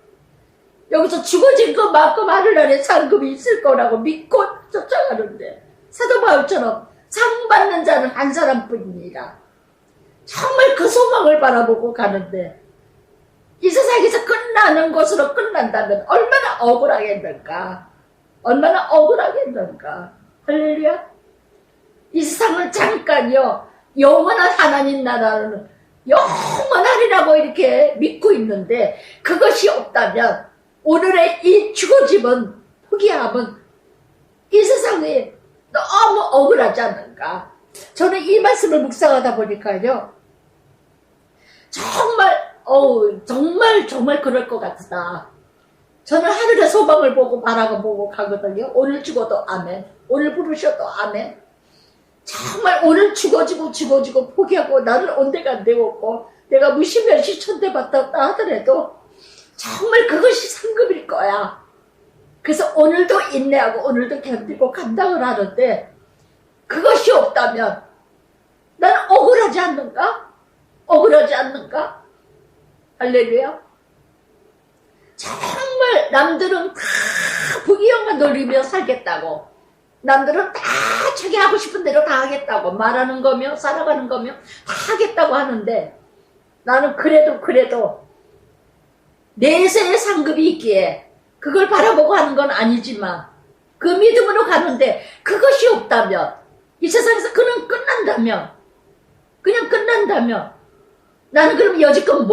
Speaker 1: 여기서 죽어진 것만큼 하늘나라에 상급이 있을 거라고 믿고 쫓아가는데 사도 바울처럼 상 받는 자는 한 사람뿐입니다. 정말 그 소망을 바라보고 가는데 이 세상에서 끝나는 것으로 끝난다면 얼마나 억울하겠는가. 얼마나 억울하겠는가. 할렐루야. 이 세상을 잠깐요 영원한 하나님 나라는 영원하리라고 이렇게 믿고 있는데 그것이 없다면 오늘의 이 죽어짐은 포기함은 이 세상에 너무 억울하지 않는가. 저는 이 말씀을 묵상하다 보니까요 정말 그럴 것 같다. 저는 하늘의 소망을 보고 바라보고 가거든요. 오늘 죽어도 아멘. 오늘 부르셔도 아멘. 정말 오늘 죽어지고 포기하고 나는 온데간데 없고 내가 무시멸시 천대받았다 하더라도 정말 그것이 상급일 거야. 그래서 오늘도 인내하고 오늘도 견디고 감당을 하는데 그것이 없다면 나는 억울하지 않는가? 억울하지 않는가? 할렐루야. 정말 남들은 다 부귀영화 누리며 살겠다고 남들은 다 자기 하고 싶은 대로 다 하겠다고 말하는 거며 살아가는 거며 다 하겠다고 하는데 나는 그래도 내세의 상급이 있기에 그걸 바라보고 하는 건 아니지만 그 믿음으로 가는데 그것이 없다면 이 세상에서 그냥 끝난다면 나는 그럼 여지껏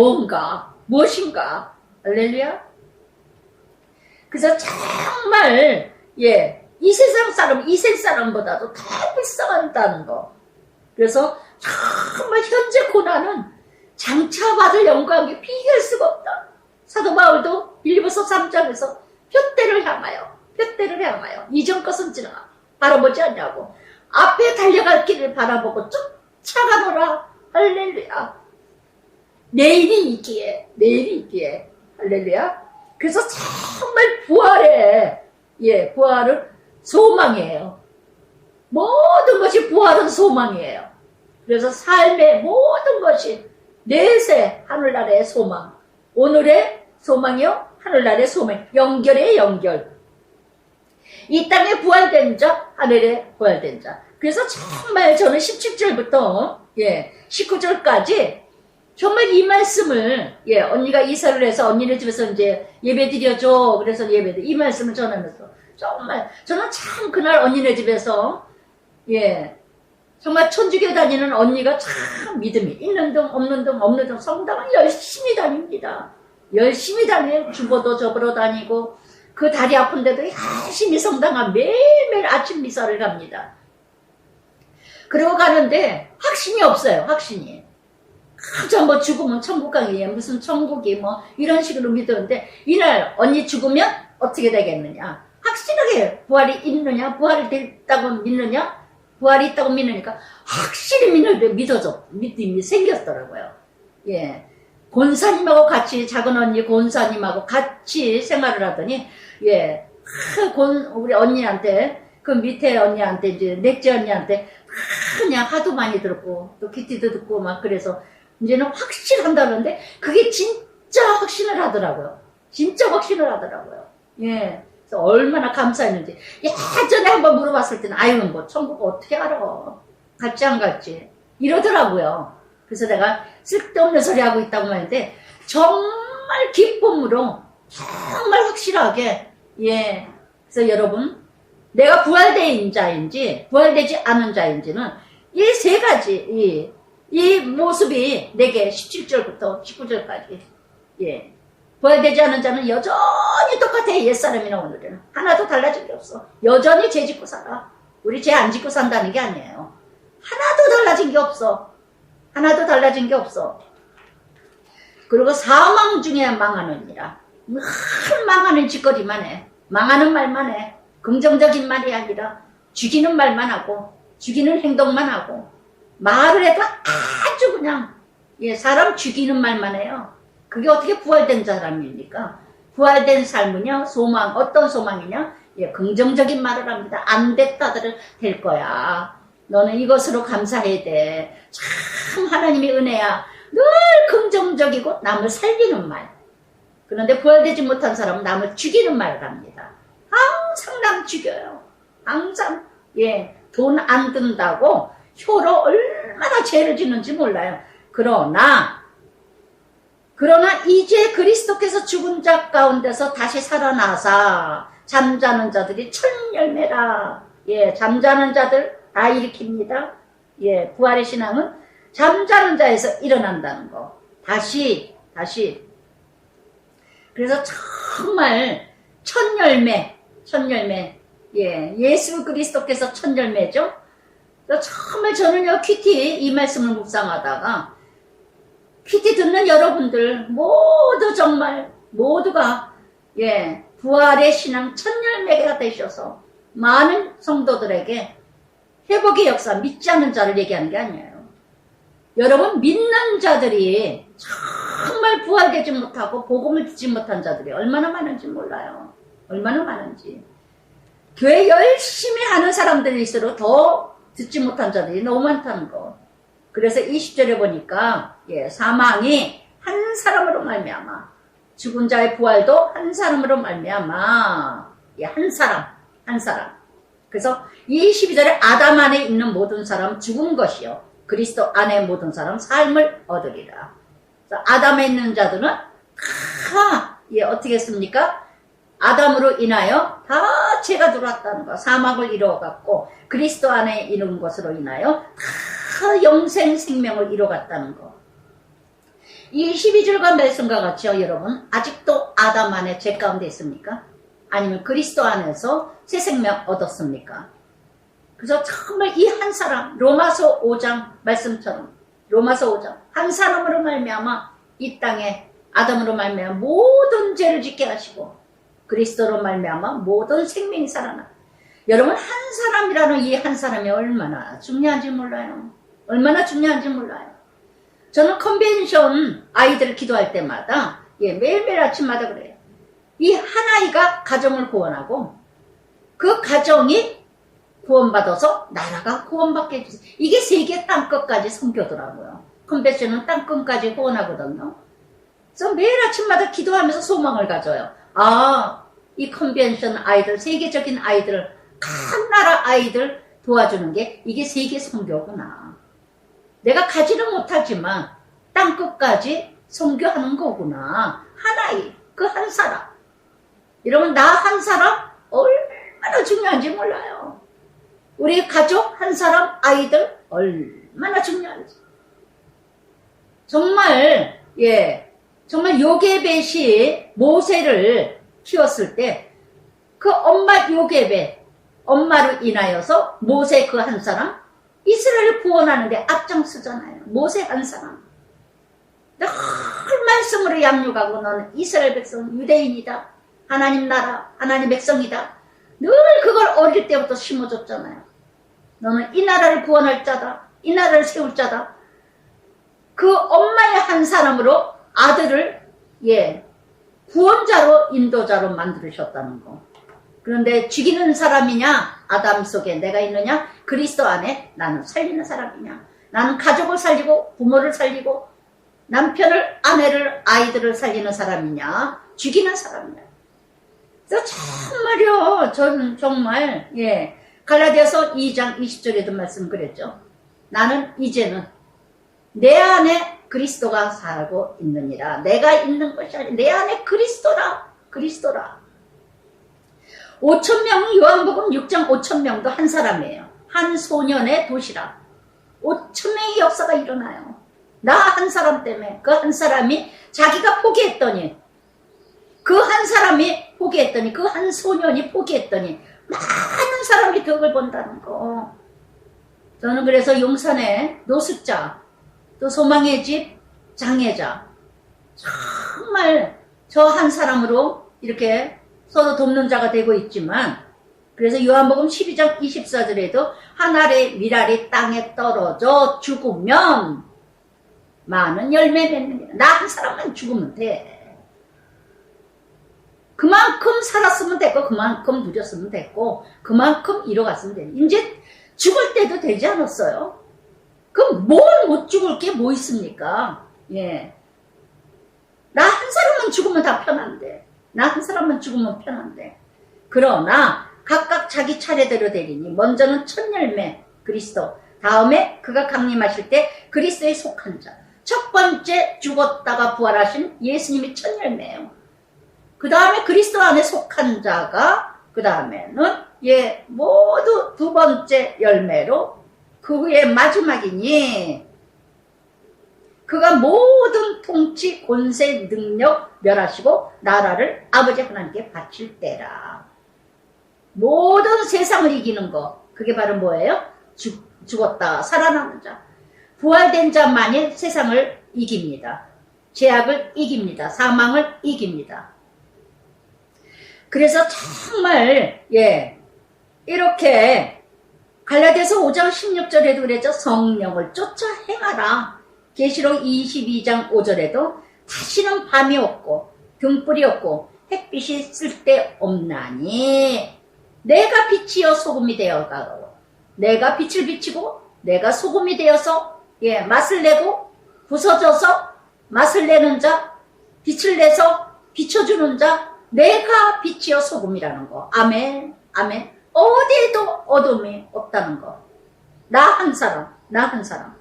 Speaker 1: 무엇인가 할렐루야. 그래서 정말 이 세상 사람 이생 사람보다도 더 불쌍하다는 거. 그래서 정말 현재 고난은 장차 받을 영광이 비교할 수가 없다. 사도 바울도 빌립보서 3장에서 푯대를 향하여 이전 것은 지나 바라보지 않냐고 앞에 달려갈 길을 바라보고 쫓아가노라. 할렐루야. 내일이 있기에 할렐루야. 그래서 정말 부활은 소망이에요. 모든 것이 부활은 소망이에요. 그래서 삶의 모든 것이 내세 하늘나라의 소망, 오늘의 소망이요 하늘나라의 소망, 연결의 연결. 이 땅에 부활된 자, 하늘에 부활된 자. 그래서 정말 저는 17절부터 19절까지 정말 이 말씀을 언니가 이사를 해서 언니네 집에서 이제 예배 드려줘. 그래서 이 말씀을 전하면서 정말 저는 참 그날 언니네 집에서 정말 천주교 다니는 언니가 참 믿음이 있는 등 없는 등 성당을 열심히 다닙니다. 열심히 다녀요. 주보도 접으러 다니고 그 다리 아픈데도 열심히 성당을 매일매일 아침 미사를 갑니다. 그러고 가는데 확신이 없어요. 확신이. 저 뭐 죽으면 천국 가기에 무슨 천국이 뭐 이런 식으로 믿었는데 이날 언니 죽으면 어떻게 되겠느냐. 확실하게 부활이 있느냐 부활이 됐다고 믿느냐 부활이 있다고 믿으니까 확실히 믿음이 생겼더라고요. 권사님하고 같이 작은 언니 권사님하고 같이 생활을 하더니 우리 언니한테 그 밑에 언니한테 이제 넷째 언니한테 그냥 하도 많이 들었고 또 키티도 듣고 막 그래서 이제는 확실한다는데 그게 진짜 확신을 하더라고요. 진짜 확신을 하더라고요. 그래서 얼마나 감사했는지. 예전에 한번 물어봤을 때는 아유 뭐 천국 어떻게 알아? 갈지 안 갈지 이러더라고요. 그래서 내가 쓸데없는 소리 하고 있다고 하는데 정말 기쁨으로 정말 확실하게 그래서 여러분 내가 부활된 자인지 부활되지 않은 자인지는 이 세 가지 이 모습이 내게 17절부터 19절까지 부활되지 않은 자는 여전히 똑같아. 옛사람이나 오늘은 하나도 달라진 게 없어. 여전히 죄 짓고 살아. 우리 죄 안 짓고 산다는 게 아니에요. 하나도 달라진 게 없어. 하나도 달라진 게 없어. 그리고 사망 중에 망하느니라. 늘 망하는 짓거리만 해. 망하는 말만 해. 긍정적인 말이 아니라 죽이는 말만 하고 죽이는 행동만 하고 말을 해도 아주 그냥 사람 죽이는 말만 해요. 그게 어떻게 부활된 사람입니까? 부활된 삶은요, 소망, 어떤 소망이냐? 긍정적인 말을 합니다. 안 됐다들 될 거야. 너는 이것으로 감사해야 돼. 참 하나님의 은혜야. 늘 긍정적이고 남을 살리는 말. 그런데 부활되지 못한 사람은 남을 죽이는 말을 합니다. 항상 남 죽여요. 항상 돈 안 든다고 효로 얼마나 죄를 짓는지 몰라요. 그러나 이제 그리스도께서 죽은 자 가운데서 다시 살아나사 잠자는 자들이 천열매라. 잠자는 자들 다 일으킵니다. 부활의 신앙은 잠자는 자에서 일어난다는 거. 다시. 그래서 정말 천열매. 예수 그리스도께서 천열매죠. 정말 저는요, 큐티 이 말씀을 묵상하다가 큐티 듣는 여러분들 모두 정말 모두가 부활의 신앙 천열매가 되셔서 많은 성도들에게 회복의 역사, 믿지 않는 자를 얘기하는 게 아니에요. 여러분, 믿는 자들이 정말 부활되지 못하고 복음을 듣지 못한 자들이 얼마나 많은지 몰라요. 얼마나 많은지. 교회 열심히 하는 사람들일수록 더 듣지 못한 자들이 너무 많다는 거. 그래서 20절에 보니까 사망이 한 사람으로 말미암아, 죽은 자의 부활도 한 사람으로 말미암아, 한 사람. 그래서 22절에 아담 안에 있는 모든 사람 죽은 것이요 그리스도 안에 모든 사람 삶을 얻으리라. 그래서 아담에 있는 자들은 다 어떻게 했습니까? 아담으로 인하여 다 죄가 들어왔다는 거, 사망을 이루어갔고 그리스도 안에 있는 것으로 인하여 다 영생 생명을 이루어갔다는 거. 이 12절과 말씀과 같이요, 여러분, 아직도 아담 안에 죄 가운데 있습니까? 아니면 그리스도 안에서 새 생명 얻었습니까? 그래서 정말 이 한 사람, 로마서 5장 말씀처럼 로마서 5장 한 사람으로 말미암아 이 땅에 아담으로 말미암아 모든 죄를 짓게 하시고 그리스도로 말미암아 모든 생명이 살아나. 여러분, 한 사람이라는 이 한 사람이 얼마나 중요한지 몰라요. 얼마나 중요한지 몰라요. 저는 컨벤션 아이들 기도할 때마다 매일매일 아침마다 그래요. 이 한 아이가 가정을 구원하고 그 가정이 구원받아서 나라가 구원받게 해주세요. 이게 세계 땅끝까지 선교더라고요. 컨벤션은 땅끝까지 구원하거든요. 그래서 매일 아침마다 기도하면서 소망을 가져요. 이 컨벤션 아이들, 세계적인 아이들, 각 나라 아이들 도와주는 게 이게 세계 선교구나. 내가 가지는 못하지만 땅끝까지 선교하는 거구나. 한 아이, 그 한 사람. 여러분, 나 한 사람 얼마나 중요한지 몰라요. 우리 가족 한 사람, 아이들 얼마나 중요한지. 정말 정말 요게벳이 모세를 키웠을 때 그 엄마 요게벳, 엄마로 인하여서 모세 그 한 사람, 이스라엘을 구원하는데 앞장서잖아요. 모세 한 사람. 늘 말씀으로 양육하고 너는 이스라엘 백성, 유대인이다. 하나님 나라, 하나님 백성이다. 늘 그걸 어릴 때부터 심어줬잖아요. 너는 이 나라를 구원할 자다. 이 나라를 세울 자다. 그 엄마의 한 사람으로 아들을 구원자로 인도자로 만들으셨다는 거. 그런데 죽이는 사람이냐? 아담 속에 내가 있느냐? 그리스도 안에 나는 살리는 사람이냐? 나는 가족을 살리고 부모를 살리고 남편을, 아내를, 아이들을 살리는 사람이냐? 죽이는 사람이냐? 그래서 정말요, 저는 정말 갈라디아서 2장 20절에도 말씀 그랬죠. 나는 이제는 내 안에 그리스도가 살고 있느니라. 내가 있는 것이 아니라 내 안에 그리스도라. 5,000명이 요한복음 6장 5,000명도 한 사람이에요. 한 소년의 도시라. 5,000명의 역사가 일어나요. 나 한 사람 때문에. 그 한 사람이 자기가 포기했더니, 그 한 사람이 포기했더니, 그 한 소년이 포기했더니 많은 사람이 덕을 본다는 거. 저는 그래서 용산의 노숙자, 또 소망의 집 장애자, 정말 저 한 사람으로 이렇게 서로 돕는 자가 되고 있지만, 그래서 요한복음 12장 24절에도 한 알의 밀알이 땅에 떨어져 죽으면 많은 열매 맺느니라. 나 한 사람만 죽으면 돼. 그만큼 살았으면 됐고, 그만큼 누렸으면 됐고, 그만큼 이뤄갔으면 돼. 이제 죽을 때도 되지 않았어요? 그럼 뭘 못 죽을 게 뭐 있습니까? 예. 나 한 사람만 죽으면 다 편한데. 나 한 사람만 죽으면 편한데. 그러나 각각 자기 차례대로 되리니 먼저는 첫 열매 그리스도, 다음에 그가 강림하실 때 그리스도에 속한 자. 첫 번째 죽었다가 부활하신 예수님이 첫 열매예요. 그 다음에 그리스도 안에 속한 자가 그 다음에는 모두 두 번째 열매로 그 후에 마지막이니 그가 모든 통치, 권세, 능력 멸하시고 나라를 아버지 하나님께 바칠 때라. 모든 세상을 이기는 거, 그게 바로 뭐예요? 죽었다 살아나는 자. 부활된 자만이 세상을 이깁니다. 죄악을 이깁니다. 사망을 이깁니다. 그래서 정말 이렇게 갈라디아서 5장 16절에도 그랬죠. 성령을 쫓아 행하라. 계시록 22장 5절에도 다시는 밤이 없고 등불이 없고 햇빛이 쓸데없나니 내가 빛이여 소금이 되어가고 내가 빛을 비치고 내가 소금이 되어서 맛을 내고 부서져서 맛을 내는 자, 빛을 내서 비춰주는 자, 내가 빛이여 소금이라는 거. 아멘, 아멘. 어디에도 어둠이 없다는 거. 나 한 사람, 나 한 사람.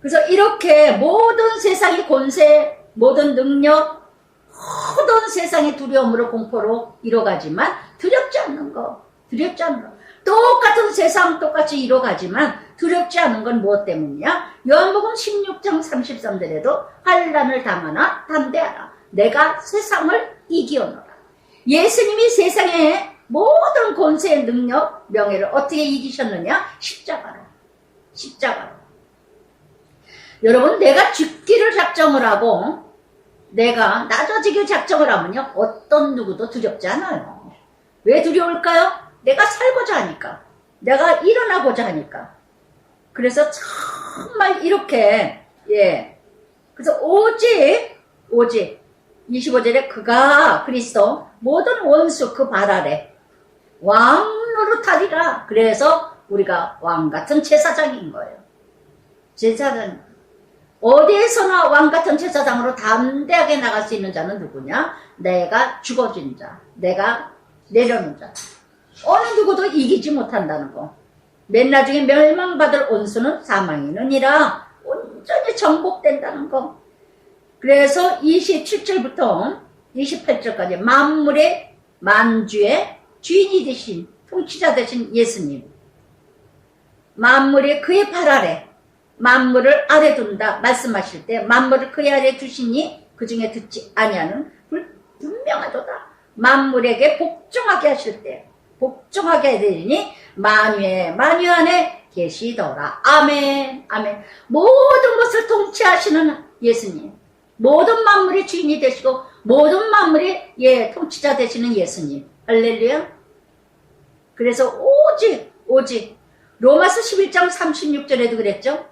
Speaker 1: 그래서 이렇게 모든 세상의 권세, 모든 능력, 모든 세상의 두려움으로 공포로 이뤄가지만 두렵지 않는 거, 두렵지 않는 거. 똑같은 세상 똑같이 이뤄가지만 두렵지 않은 건 무엇 때문이냐? 요한복음 16장 33절에도 환난을 당하나 담대하라. 내가 세상을 이기었노라. 예수님이 세상의 모든 권세, 능력, 명예를 어떻게 이기셨느냐? 십자가로. 십자가로. 여러분, 내가 죽기를 작정을 하고 내가 낮아지기를 작정을 하면요, 어떤 누구도 두렵지 않아요. 왜 두려울까요? 내가 살고자 하니까. 내가 일어나고자 하니까. 그래서 정말 이렇게 그래서 오직 25절에 그가 그리스도 모든 원수 그 발 아래 왕 노릇하리라. 그래서 우리가 왕 같은 제사장인 거예요. 제사장. 어디에서나 왕 같은 제사장으로 담대하게 나갈 수 있는 자는 누구냐? 내가 죽어진 자, 내가 내려놓은 자. 어느 누구도 이기지 못한다는 거. 맨 나중에 멸망받을 온수는 사망이느니라. 온전히 정복된다는 거. 그래서 27절부터 28절까지 만물의 만주의 주인이 되신, 통치자 되신 예수님. 만물이 그의 발 아래, 만물을 아래 둔다 말씀하실 때 만물을 그의 아래 두시니 그 중에 듣지 아니하는 분명하도다. 만물에게 복종하게 하실 때 복종하게 되니 만유 안에 계시더라. 아멘, 아멘. 모든 것을 통치하시는 예수님, 모든 만물의 주인이 되시고 모든 만물의 통치자 되시는 예수님. 할렐루야. 그래서 오직 로마서 11장 36절에도 그랬죠.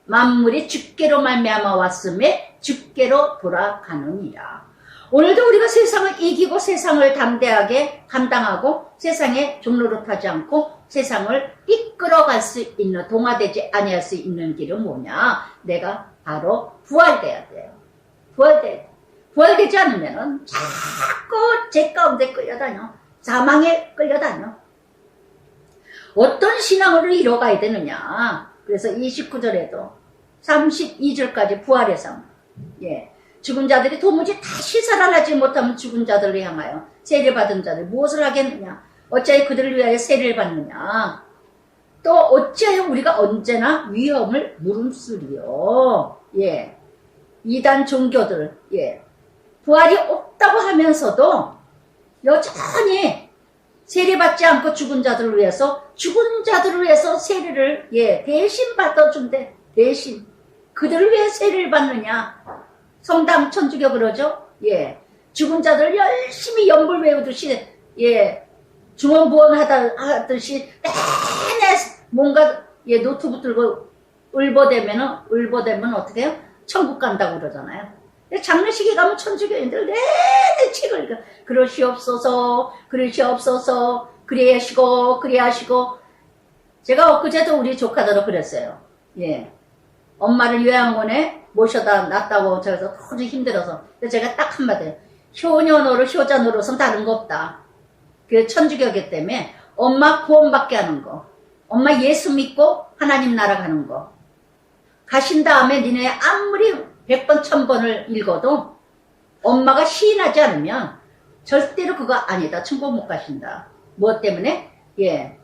Speaker 1: 만물이 주께로 말미암아 왔음에 주께로 돌아가느니라. 오늘도 우리가 세상을 이기고 세상을 담대하게 감당하고 세상에 종노릇하지 않고 세상을 이끌어갈 수 있는, 동화되지 아니할 수 있는 길은 뭐냐? 내가 바로 부활돼야 돼요. 부활돼야 돼. 부활되지 않으면은 자꾸 죄 가운데 끌려다녀. 사망에 끌려다녀. 어떤 신앙으로 이뤄가야 되느냐? 그래서 29절에도 32절까지 부활의 삶. 죽은 자들이 도무지 다시 살아나지 못하면 죽은 자들을 향하여 세례 받은 자들 무엇을 하겠느냐? 어찌하여 그들을 위하여 세례를 받느냐? 또 어찌하여 우리가 언제나 위험을 무릅쓰리요? 이단 종교들, 부활이 없다고 하면서도 여전히 세례받지 않고 죽은 자들을 위해서 세례를 대신 받아준대. 대신 그들을 위해 세례를 받느냐? 성당 천주교 그러죠. 죽은 자들 열심히 연불 외우듯이 중원부원 하듯이 내내 뭔가 노트북 들고 울보대면 어떻게 해요? 천국 간다고 그러잖아요. 장례식에 가면 천주교인들 내내 책을 읽어. 그러시옵소서, 그러시옵소서, 그리하시고. 제가 엊그제도 우리 조카들을 그랬어요. 예. 엄마를 요양원에 모셔다 놨다고 저래서 도저히 힘들어서. 그래서 제가 딱 한마디, 효녀 노릇, 효자 노릇은 다른 거 없다. 그게 천주교기 때문에 엄마 구원받게 하는 거. 엄마 예수 믿고 하나님 나라 가는 거. 가신 다음에 니네 아무리 100번, 1000번을 읽어도 엄마가 시인하지 않으면 절대로 그거 아니다. 천국 못 가신다. 무엇 때문에? 예.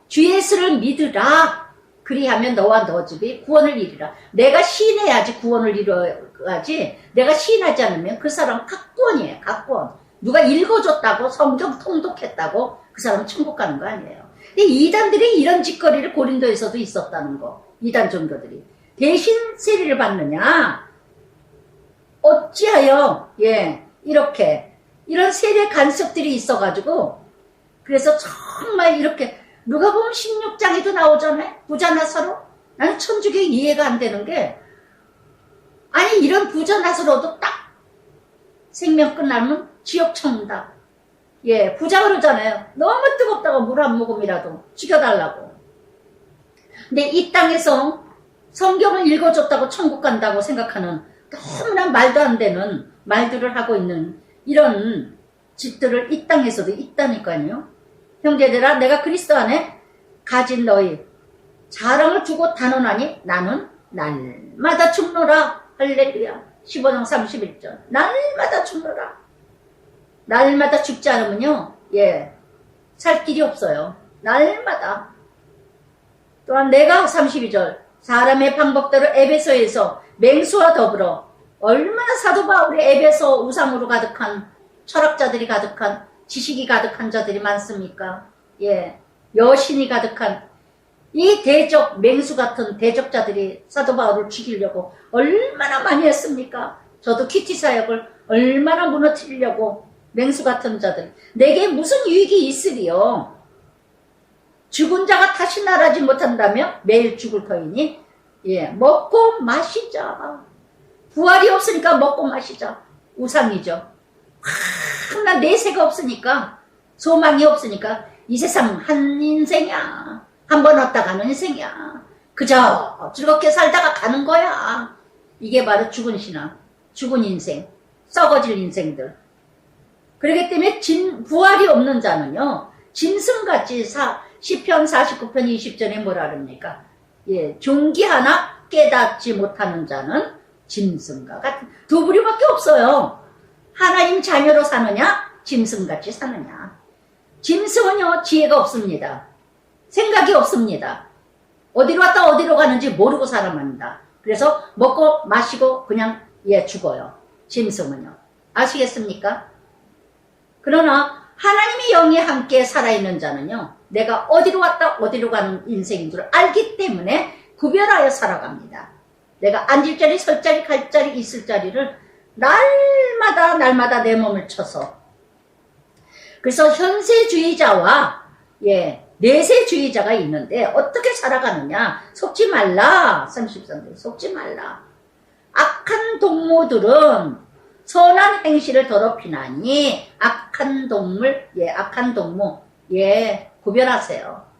Speaker 1: 주 예수를 믿으라. 그리하면 너와 너 집이 구원을 이루라. 내가 시인해야지 구원을 이루어야지. 내가 시인하지 않으면 그 사람 각구원이에요. 각구원. 누가 읽어줬다고 성경 통독했다고 그 사람은 천국 가는 거 아니에요. 근데 이단들이 이런 짓거리를 고린도에서도 있었다는 거. 이단 종교들이. 대신 세리를 받느냐? 어찌하여 이렇게 이런 세례 간섭들이 있어가지고 그래서 정말 이렇게 누가 보면 16장에도 나오잖아요. 부자 나사로. 나는 천주교 이해가 안 되는 게 아니 이런 부자 나사로도 딱 생명 끝나면 지옥 청다. 부자 그러잖아요. 너무 뜨겁다고 물 한 모금이라도 죽여달라고. 근데 이 땅에서 성경을 읽어줬다고 천국 간다고 생각하는 너무나 말도 안 되는 말들을 하고 있는 이런 짓들을 이 땅에서도 있다니까요. 형제들아, 내가 그리스도 안에 가진 너희 자랑을 두고 단언하니 나는 날마다 죽노라. 할렐루야. 15장 31절. 날마다 죽노라. 날마다 죽지 않으면요. 살 길이 없어요. 날마다. 또한 내가 32절. 사람의 방법대로 에베소에서 맹수와 더불어 얼마나 사도 바울이 에베소 우상으로 가득한 철학자들이 가득한 지식이 가득한 자들이 많습니까? 여신이 가득한 이 대적 맹수 같은 대적자들이 사도 바울을 죽이려고 얼마나 많이 했습니까? 저도 키티 사역을 얼마나 무너뜨리려고 맹수 같은 자들. 내게 무슨 유익이 있으리요? 죽은 자가 다시 나라지 못한다며 매일 죽을 터이니 먹고 마시자. 부활이 없으니까 먹고 마시자. 우상이죠. 나 내세가 없으니까 소망이 없으니까 이 세상 한 인생이야. 한 번 왔다 가는 인생이야. 그저 즐겁게 살다가 가는 거야. 이게 바로 죽은 신앙, 죽은 인생, 썩어질 인생들. 그렇기 때문에 부활이 없는 자는요. 짐승같이 시편 49편 20절에 뭐라 그럽니까? 종기 하나 깨닫지 못하는 자는 짐승과 같은 두 부류밖에 없어요. 하나님 자녀로 사느냐, 짐승같이 사느냐. 짐승은요, 지혜가 없습니다. 생각이 없습니다. 어디로 왔다 어디로 가는지 모르고 살아갑니다. 그래서 먹고 마시고 그냥 죽어요. 짐승은요. 아시겠습니까? 그러나 하나님의 영이 함께 살아있는 자는요, 내가 어디로 왔다 어디로 가는 인생인 줄 알기 때문에 구별하여 살아갑니다. 내가 앉을 자리, 설 자리, 갈 자리, 있을 자리를 날마다 내 몸을 쳐서. 그래서 현세주의자와 내세주의자가 있는데 어떻게 살아가느냐. 속지 말라. 33절 속지 말라. 악한 동무들은 선한 행실을 더럽히나니 악한 동무 구별하세요.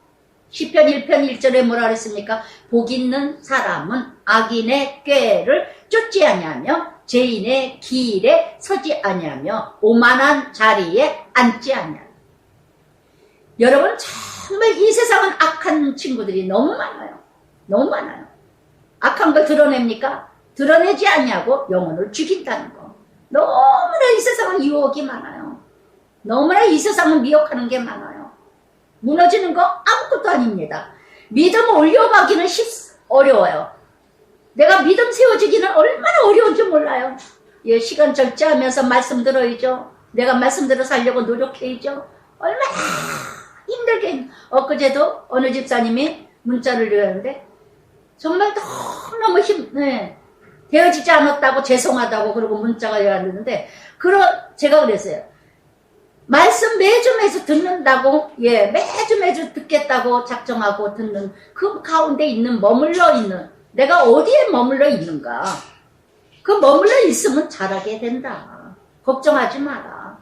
Speaker 1: 시편 1편 1절에 뭐라 그랬습니까? 복 있는 사람은 악인의 꾀를 쫓지 아니하며 죄인의 길에 서지 아니하며 오만한 자리에 앉지 아니하며. 여러분, 정말 이 세상은 악한 친구들이 너무 많아요. 너무 많아요. 악한 걸 드러냅니까? 드러내지 않냐고 영혼을 죽인다는 거. 너무나 이 세상은 유혹이 많아요. 너무나 이 세상은 미혹하는 게 많아요. 무너지는 거 아무것도 아닙니다. 믿음 올려가기는 어려워요. 내가 믿음 세워지기는 얼마나 어려운지 몰라요. 시간 절제하면서 말씀 들어야죠. 내가 말씀대로 살려고 노력해야죠. 얼마나 힘들게. 엊그제도 어느 집사님이 문자를 드렸는데 정말 너무너무 되어지지 않았다고 죄송하다고 그러고 문자가 왔는데 제가 그랬어요. 말씀 매주 매주 듣는다고, 예, 매주 듣겠다고 작정하고 듣는 그 가운데 있는, 머물러 있는, 내가 어디에 머물러 있는가? 그 머물러 있으면 잘하게 된다. 걱정하지 마라.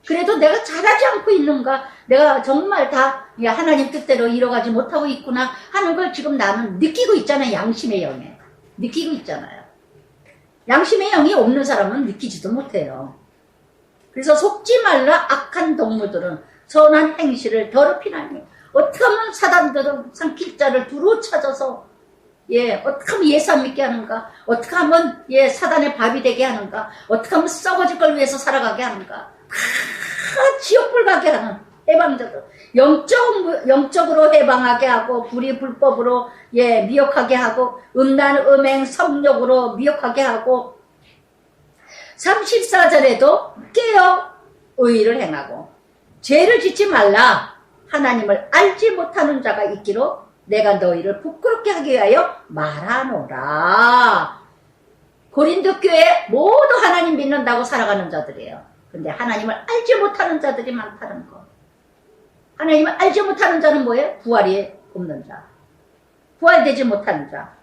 Speaker 1: 그래도 내가 잘하지 않고 있는가? 내가 정말 다 하나님 뜻대로 이뤄가지 못하고 있구나 하는 걸 지금 나는 느끼고 있잖아요. 양심의 영에. 느끼고 있잖아요. 양심의 영이 없는 사람은 느끼지도 못해요. 그래서 속지 말라. 악한 동무들은 선한 행실을 더럽히나니. 어떻게 하면 사단들은 산길자를 두루 찾아서, 예, 어떻게 하면 예수 안 믿게 하는가? 어떻게 하면, 예, 사단의 밥이 되게 하는가? 어떻게 하면 썩어질 걸 위해서 살아가게 하는가? 다 지옥불 가게 하는 해방자들. 영적으로 해방하게 하고, 불법으로, 예, 미혹하게 하고, 음란, 음행, 성욕으로 미혹하게 하고, 34절에도 깨어 의의를 행하고, 죄를 짓지 말라. 하나님을 알지 못하는 자가 있기로 내가 너희를 부끄럽게 하기 위하여 말하노라. 고린도 교회 모두 하나님 믿는다고 살아가는 자들이에요. 근데 하나님을 알지 못하는 자들이 많다는 거. 하나님을 알지 못하는 자는 뭐예요? 부활이 없는 자. 부활되지 못하는 자.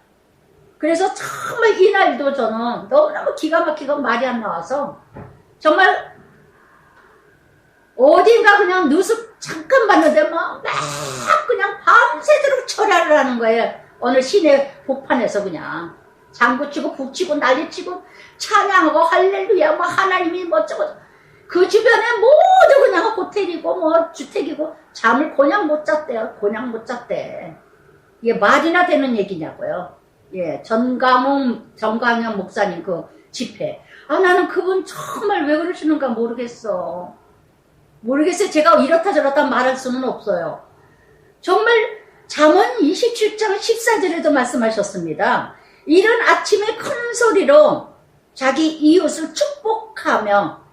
Speaker 1: 그래서 정말 이날도 저는 너무너무 기가 막히고 말이 안 나와서 정말 어딘가 그냥 뉴스 잠깐 봤는데 막 그냥 밤새도록 철야를 하는 거예요. 어느 시내 복판에서 그냥 장구치고 북치고 난리치고 찬양하고 할렐루야 뭐 하나님이 뭐 어쩌고 그 주변에 모두 그냥 호텔이고 뭐 주택이고 잠을 그냥 못 잤대요. 그냥 못 잤대. 이게 말이나 되는 얘기냐고요. 예, 정광영 목사님 그 집회. 아, 나는 그분 정말 왜 그러시는가 모르겠어요. 제가 이렇다 저렇다 말할 수는 없어요. 정말 잠언 27장 14절에도 말씀하셨습니다. 이른 아침에 큰 소리로 자기 이웃을 축복하며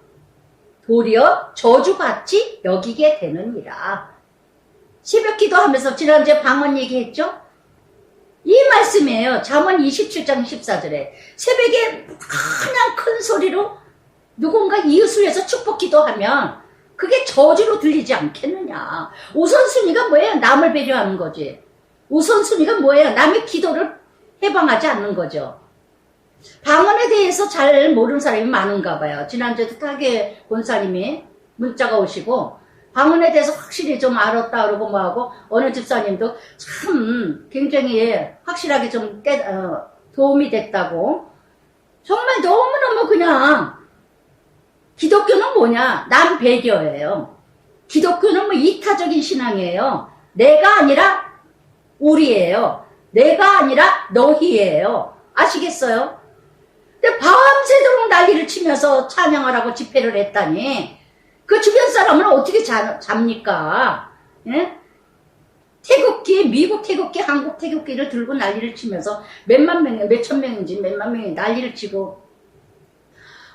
Speaker 1: 도리어 저주받지 여기게 되느니라. 새벽 기도하면서 지난주에 방언 얘기했죠? 이 말씀이에요. 잠언 27장 14절에 새벽에 그냥 큰 소리로 누군가 이웃을 위해서 축복 기도하면 그게 저주로 들리지 않겠느냐. 우선순위가 뭐예요? 남을 배려하는 거지. 우선순위가 뭐예요? 남의 기도를 해방하지 않는 거죠. 방언에 대해서 잘 모르는 사람이 많은가 봐요. 지난주에도 타계 권사님이 문자가 오시고 방언에 대해서 확실히 좀 알았다 그러고 뭐하고 어느 집사님도 참 굉장히 확실하게 좀 도움이 됐다고. 정말 너무너무 그냥 기독교는 뭐냐? 남 배려예요. 기독교는 뭐 이타적인 신앙이에요. 내가 아니라 우리예요. 내가 아니라 너희예요. 아시겠어요? 근데 밤새도록 난리를 치면서 찬양을 하고 집회를 했다니 그 주변 사람은 어떻게 잡니까? 예? 태극기, 미국 태극기, 한국 태극기를 들고 난리를 치면서 몇천 명인지 몇만 명이 난리를 치고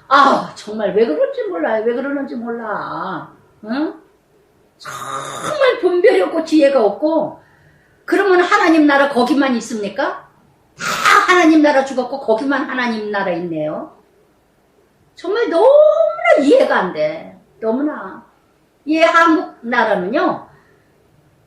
Speaker 1: 아, 정말 왜 그런지 몰라요. 왜 그러는지 몰라. 응? 정말 분별이 없고 지혜가 없고 그러면 하나님 나라 거기만 있습니까? 다 하나님 나라 죽었고 거기만 하나님 나라 있네요. 정말 너무나 이해가 안 돼. 너무나. 이 한국 나라는요.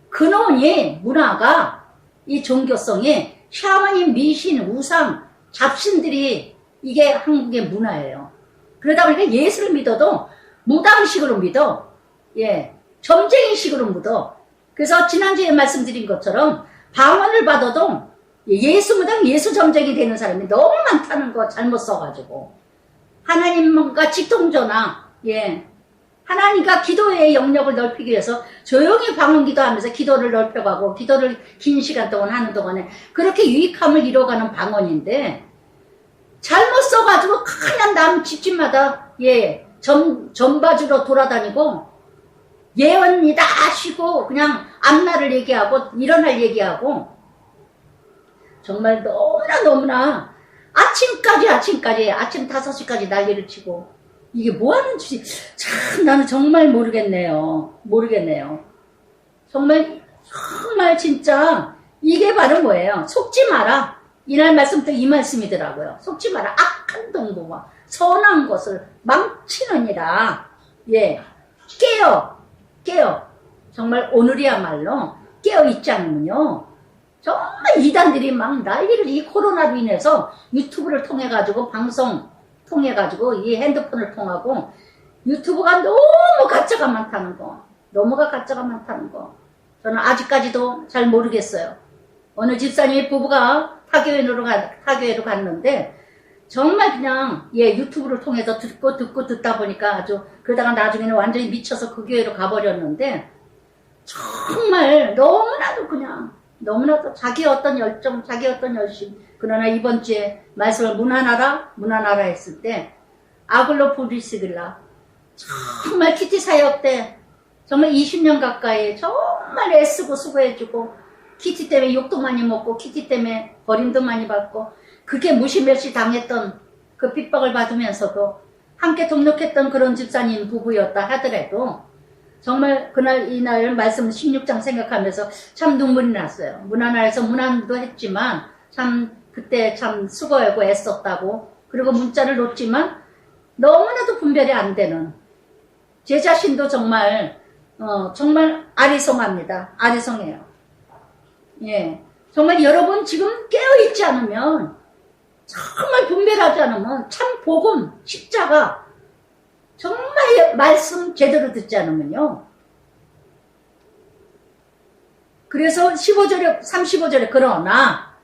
Speaker 1: 근원이 문화가 이 종교성이 샤머님, 미신, 우상, 잡신들이 이게 한국의 문화예요. 그러다 보니까 예수를 믿어도 무당식으로 믿어. 예, 점쟁이식으로 믿어. 그래서 지난주에 말씀드린 것처럼 방언을 받아도 예수 무당, 예수 점쟁이 되는 사람이 너무 많다는 거 잘못 써가지고 하나님과 직통전화, 예, 하나님과 기도의 영역을 넓히기 위해서 조용히 방언 기도하면서 기도를 넓혀가고 기도를 긴 시간 동안 하는 동안에 그렇게 유익함을 이뤄가는 방언인데 잘못 써가지고 그냥 남 집집마다 예 전바주로 돌아다니고 예언이다 하시고 그냥 앞날을 얘기하고 일어날 얘기하고 정말 너무나 아침까지 아침 5시까지 난리를 치고 이게 뭐 하는 짓이 참 나는 정말 모르겠네요. 정말 진짜 이게 바로 뭐예요? 속지 마라. 이날 말씀부터 이 말씀이더라고요. 속지 마라. 악한 동무와 선한 것을 망치느니라. 예, 깨어 정말 오늘이야말로 깨어있지 않으면요. 정말 이단들이 막 난리를 이 코로나로 인해서 유튜브를 통해 가지고 방송 통해 가지고 이 핸드폰을 통하고 유튜브가 너무 가짜가 많다는 거. 너무가 가짜가 많다는 거. 저는 아직까지도 잘 모르겠어요. 어느 집사님이 부부가 타교회로 갔는데 정말 그냥 유튜브를 통해서 듣다 보니까 아주 그러다가 나중에는 완전히 미쳐서 그 교회로 가버렸는데 정말 너무나도 자기 어떤 열정, 자기 어떤 열심. 그러나 이번 주에 말씀을 문안하라 했을 때 아글로 부리스길라 정말 키티 사역 때 정말 20년 가까이 정말 애쓰고 수고해주고 키티 때문에 욕도 많이 먹고 키티 때문에 버림도 많이 받고 그게 무시멸시 당했던 그 핍박을 받으면서도 함께 동력했던 그런 집사님 부부였다 하더라도 정말 그날 이날 말씀 16장 생각하면서 참 눈물이 났어요. 문안하에서 문안도 했지만 참 그때 참 수고하고 애썼다고 그리고 문자를 놓지만 너무나도 분별이 안 되는 제 자신도 정말 아리송합니다. 아리송해요. 정말 여러분 지금 깨어있지 않으면 정말 분별하지 않으면 참 복음 십자가 정말 말씀 제대로 듣지 않으면요. 그래서 35절에 그러나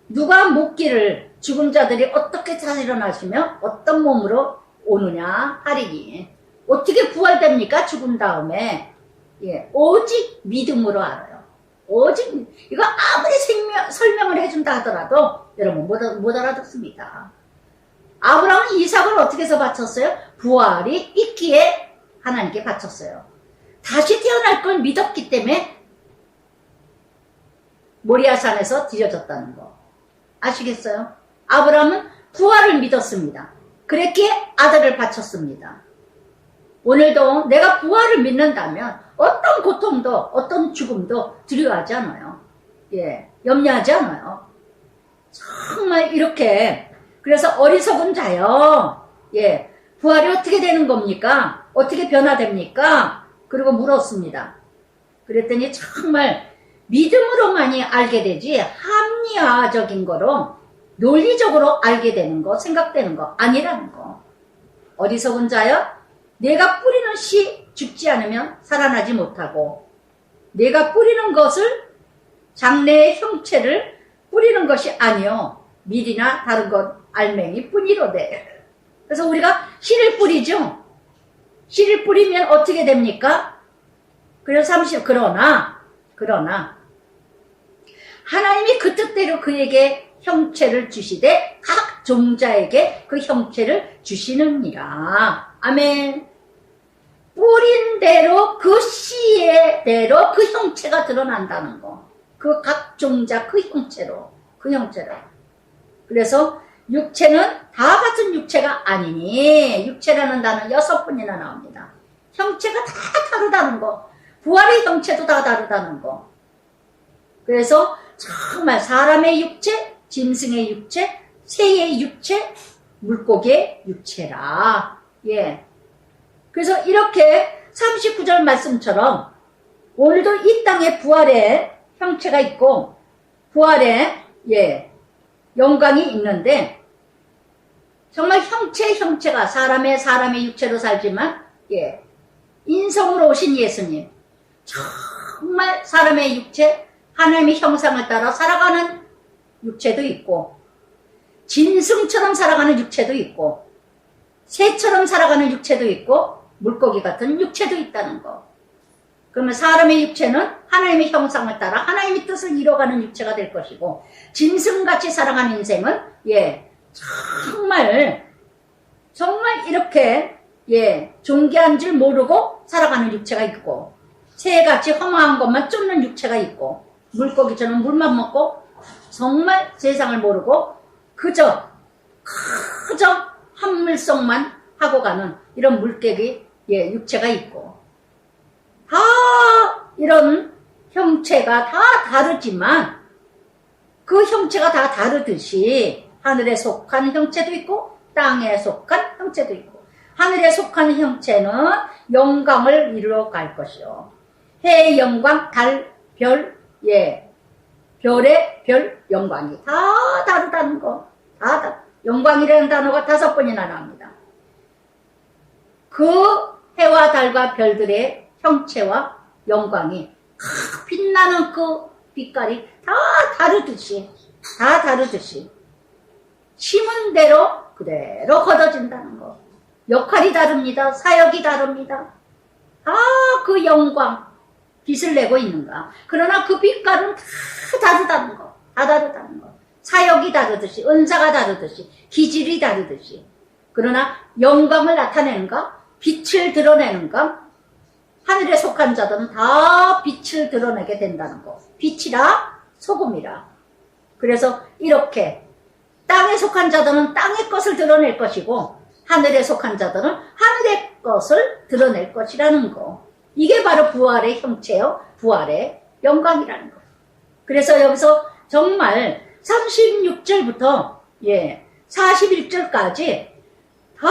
Speaker 1: 누가 묻기를 죽은 자들이 어떻게 다시 일어나시며 어떤 몸으로 오느냐 하리니 어떻게 부활됩니까? 죽은 다음에 오직 믿음으로 알아요. 오직 이거 아무리 설명을 해준다 하더라도 여러분 못 알아듣습니다. 아브라함은 이삭을 어떻게 해서 바쳤어요? 부활이 있기에 하나님께 바쳤어요. 다시 태어날 걸 믿었기 때문에 모리아산에서 뒤져졌다는 거 아시겠어요? 아브라함은 부활을 믿었습니다. 그랬기에 아들을 바쳤습니다. 오늘도 내가 부활을 믿는다면 어떤 고통도 어떤 죽음도 두려워하지 않아요. 염려하지 않아요. 정말 이렇게 그래서 어리석은 자요. 부활이 어떻게 되는 겁니까? 어떻게 변화됩니까? 그리고 물었습니다. 그랬더니 정말 믿음으로만이 알게 되지 합리화적인 거로 논리적으로 알게 되는 거, 생각되는 거 아니라는 거. 어리석은 자요. 내가 뿌리는 씨 죽지 않으면 살아나지 못하고 내가 뿌리는 것을 장래의 형체를 뿌리는 것이 아니요 밀이나 다른 것 알맹이 뿐이로되. 그래서 우리가 씨를 뿌리죠. 씨를 뿌리면 어떻게 됩니까? 그래서 30 그러나 하나님이 그 뜻대로 그에게 형체를 주시되 각 종자에게 그 형체를 주시느니라. 아멘. 뿌린 대로 그 씨의 대로 그 형체가 드러난다는 거. 그 각 종자 그 형체로. 그래서 육체는 다 같은 육체가 아니니 육체라는 단어 6번이나 나옵니다. 형체가 다 다르다는 거. 부활의 형체도 다 다르다는 거. 그래서 정말 사람의 육체, 짐승의 육체, 새의 육체, 물고기의 육체라. 그래서 이렇게 39절 말씀처럼 오늘도 이 땅에 부활의 형체가 있고 부활의 영광이 있는데 정말 형체가 사람의 육체로 살지만 인성으로 오신 예수님 정말 사람의 육체 하나님의 형상을 따라 살아가는 육체도 있고 짐승처럼 살아가는 육체도 있고 새처럼 살아가는 육체도 있고 물고기 같은 육체도 있다는 거. 그러면 사람의 육체는 하나님의 형상을 따라 하나님의 뜻을 이뤄가는 육체가 될 것이고 짐승같이 살아가는 인생은 정말 이렇게 존귀한 줄 모르고 살아가는 육체가 있고 새같이 허망한 것만 쫓는 육체가 있고 물고기처럼 물만 먹고 정말 세상을 모르고 그저 한물속만 하고 가는 이런 물개기 육체가 있고 다 이런 형체가 다 다르지만 그 형체가 다 다르듯이 하늘에 속한 형체도 있고 땅에 속한 형체도 있고 하늘에 속한 형체는 영광을 이루어 갈 것이요. 해의 영광, 달, 별, 별의 별 영광이 다 다르다는 거. 영광이라는 단어가 5번이나 나옵니다. 그 해와 달과 별들의 형체와 영광이 빛나는 그 빛깔이 다 다르듯이 심은 대로 그대로 걷어진다는 거. 역할이 다릅니다. 사역이 다릅니다. 그 영광, 빛을 내고 있는가. 그러나 그 빛깔은 다 다르다는 거. 사역이 다르듯이, 은사가 다르듯이, 기질이 다르듯이. 그러나 영광을 나타내는가, 빛을 드러내는가, 하늘에 속한 자들은 다 빛을 드러내게 된다는 거. 빛이라 소금이라. 그래서 이렇게 땅에 속한 자들은 땅의 것을 드러낼 것이고 하늘에 속한 자들은 하늘의 것을 드러낼 것이라는 거. 이게 바로 부활의 형체요. 부활의 영광이라는 거. 그래서 여기서 정말 36절부터 41절까지 다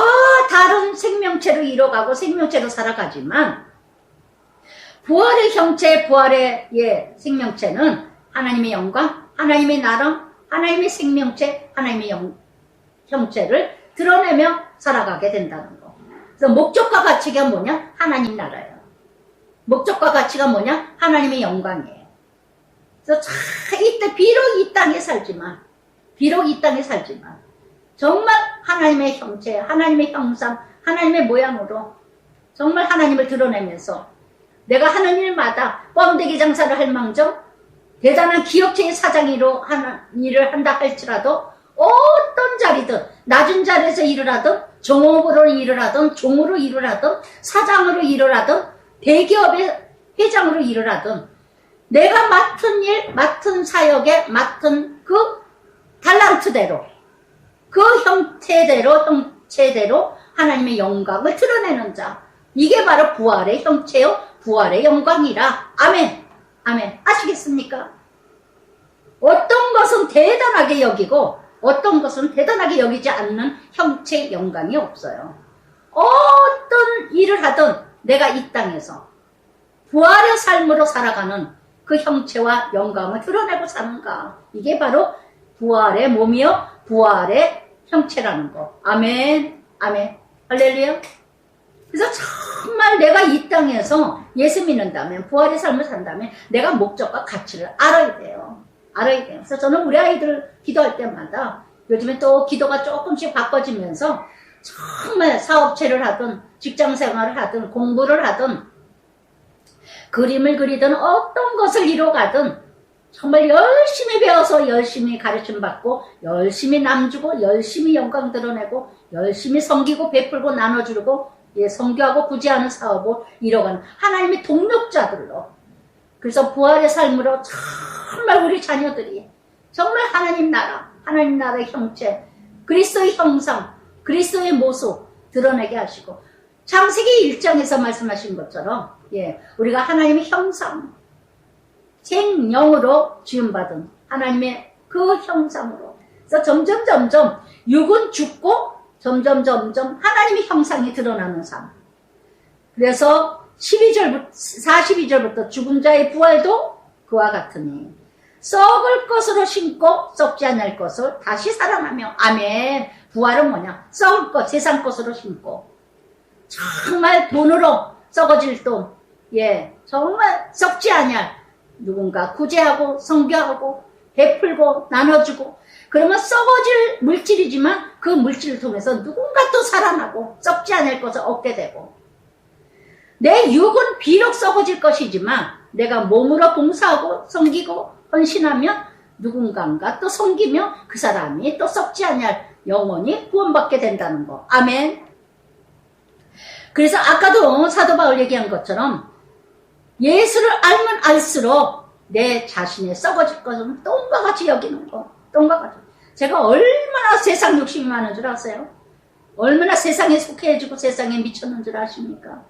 Speaker 1: 다른 생명체로 이뤄가고 생명체로 살아가지만 부활의 형체, 부활의 생명체는 하나님의 영광, 하나님의 나라, 하나님의 생명체, 하나님의 형체를 드러내며 살아가게 된다는 거. 그래서 목적과 가치가 뭐냐? 하나님 나라예요. 목적과 가치가 뭐냐? 하나님의 영광이에요. 그래서 이때 비록 이 땅에 살지만 정말 하나님의 형체, 하나님의 형상, 하나님의 모양으로 정말 하나님을 드러내면서 내가 하는 일마다 뻔데기 장사를 할 망정 대단한 기업체의 사장으로 하는 일을 한다 할지라도 어떤 자리든 낮은 자리에서 일을 하든 종업으로 일을 하든 종으로 일을 하든 사장으로 일을 하든 대기업의 회장으로 일을 하든 내가 맡은 일, 맡은 사역에 맡은 그 달란트대로 그 형체대로 하나님의 영광을 드러내는 자. 이게 바로 부활의 형체요, 부활의 영광이라. 아멘. 아멘. 아시겠습니까? 어떤 것은 대단하게 여기고 어떤 것은 대단하게 여기지 않는 형체 영광이 없어요. 어떤 일을 하든 내가 이 땅에서 부활의 삶으로 살아가는 그 형체와 영광을 드러내고 사는가. 이게 바로 부활의 몸이요, 부활의 형체라는 거. 아멘. 아멘. 할렐루야. 그래서 정말 내가 이 땅에서 예수 믿는다면, 부활의 삶을 산다면 내가 목적과 가치를 알아야 돼요. 그래서 저는 우리 아이들 기도할 때마다 요즘에 또 기도가 조금씩 바꿔지면서 정말 사업체를 하든 직장 생활을 하든 공부를 하든 그림을 그리든 어떤 것을 이뤄가든 정말 열심히 배워서 열심히 가르침 받고 열심히 남주고 열심히 영광 드러내고 열심히 섬기고 베풀고 나눠주고 선교하고 구제하는 사업을 이뤄가는 하나님의 동력자들로. 그래서 부활의 삶으로 정말 우리 자녀들이 정말 하나님 나라의 형체, 그리스도의 형상, 그리스도의 모습 드러내게 하시고 창세기 1장에서 말씀하신 것처럼 우리가 하나님의 형상, 생명으로 지음받은 하나님의 그 형상으로. 그래서 점점 육은 죽고 점점 하나님의 형상이 드러나는 삶. 그래서 42절부터 죽은 자의 부활도 그와 같으니 썩을 것으로 심고 썩지 않을 것을 다시 살아나며. 아멘. 부활은 뭐냐? 썩을 것, 세상 것으로 심고 정말 돈으로 썩어질 돈, 정말 썩지 않을 누군가 구제하고 선교하고 베풀고 나눠주고 그러면 썩어질 물질이지만 그 물질을 통해서 누군가 또 살아나고 썩지 않을 것을 얻게 되고 내 육은 비록 썩어질 것이지만 내가 몸으로 봉사하고 섬기고 헌신하면 누군가가 또 섬기며 그 사람이 또 썩지 않을 영원히 구원받게 된다는 거. 아멘. 그래서 아까도 사도 바울 얘기한 것처럼 예수를 알면 알수록 내 자신의 썩어질 것은 똥과 같이 여기는 거. 똥과 같이. 제가 얼마나 세상 욕심이 많은 줄 아세요? 얼마나 세상에 속해지고 세상에 미쳤는 줄 아십니까?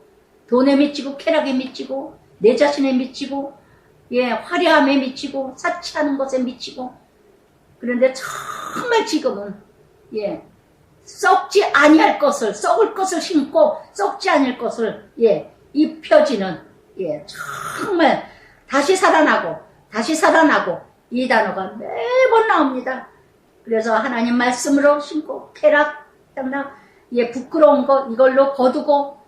Speaker 1: 돈에 미치고 쾌락에 미치고 내 자신에 미치고 화려함에 미치고 사치하는 것에 미치고. 그런데 정말 지금은 썩지 아니할 것을, 썩을 것을 신고 썩지 아니할 것을 입혀지는 정말 다시 살아나고 이 단어가 매번 나옵니다. 그래서 하나님 말씀으로 신고 쾌락 부끄러운 거 이걸로 거두고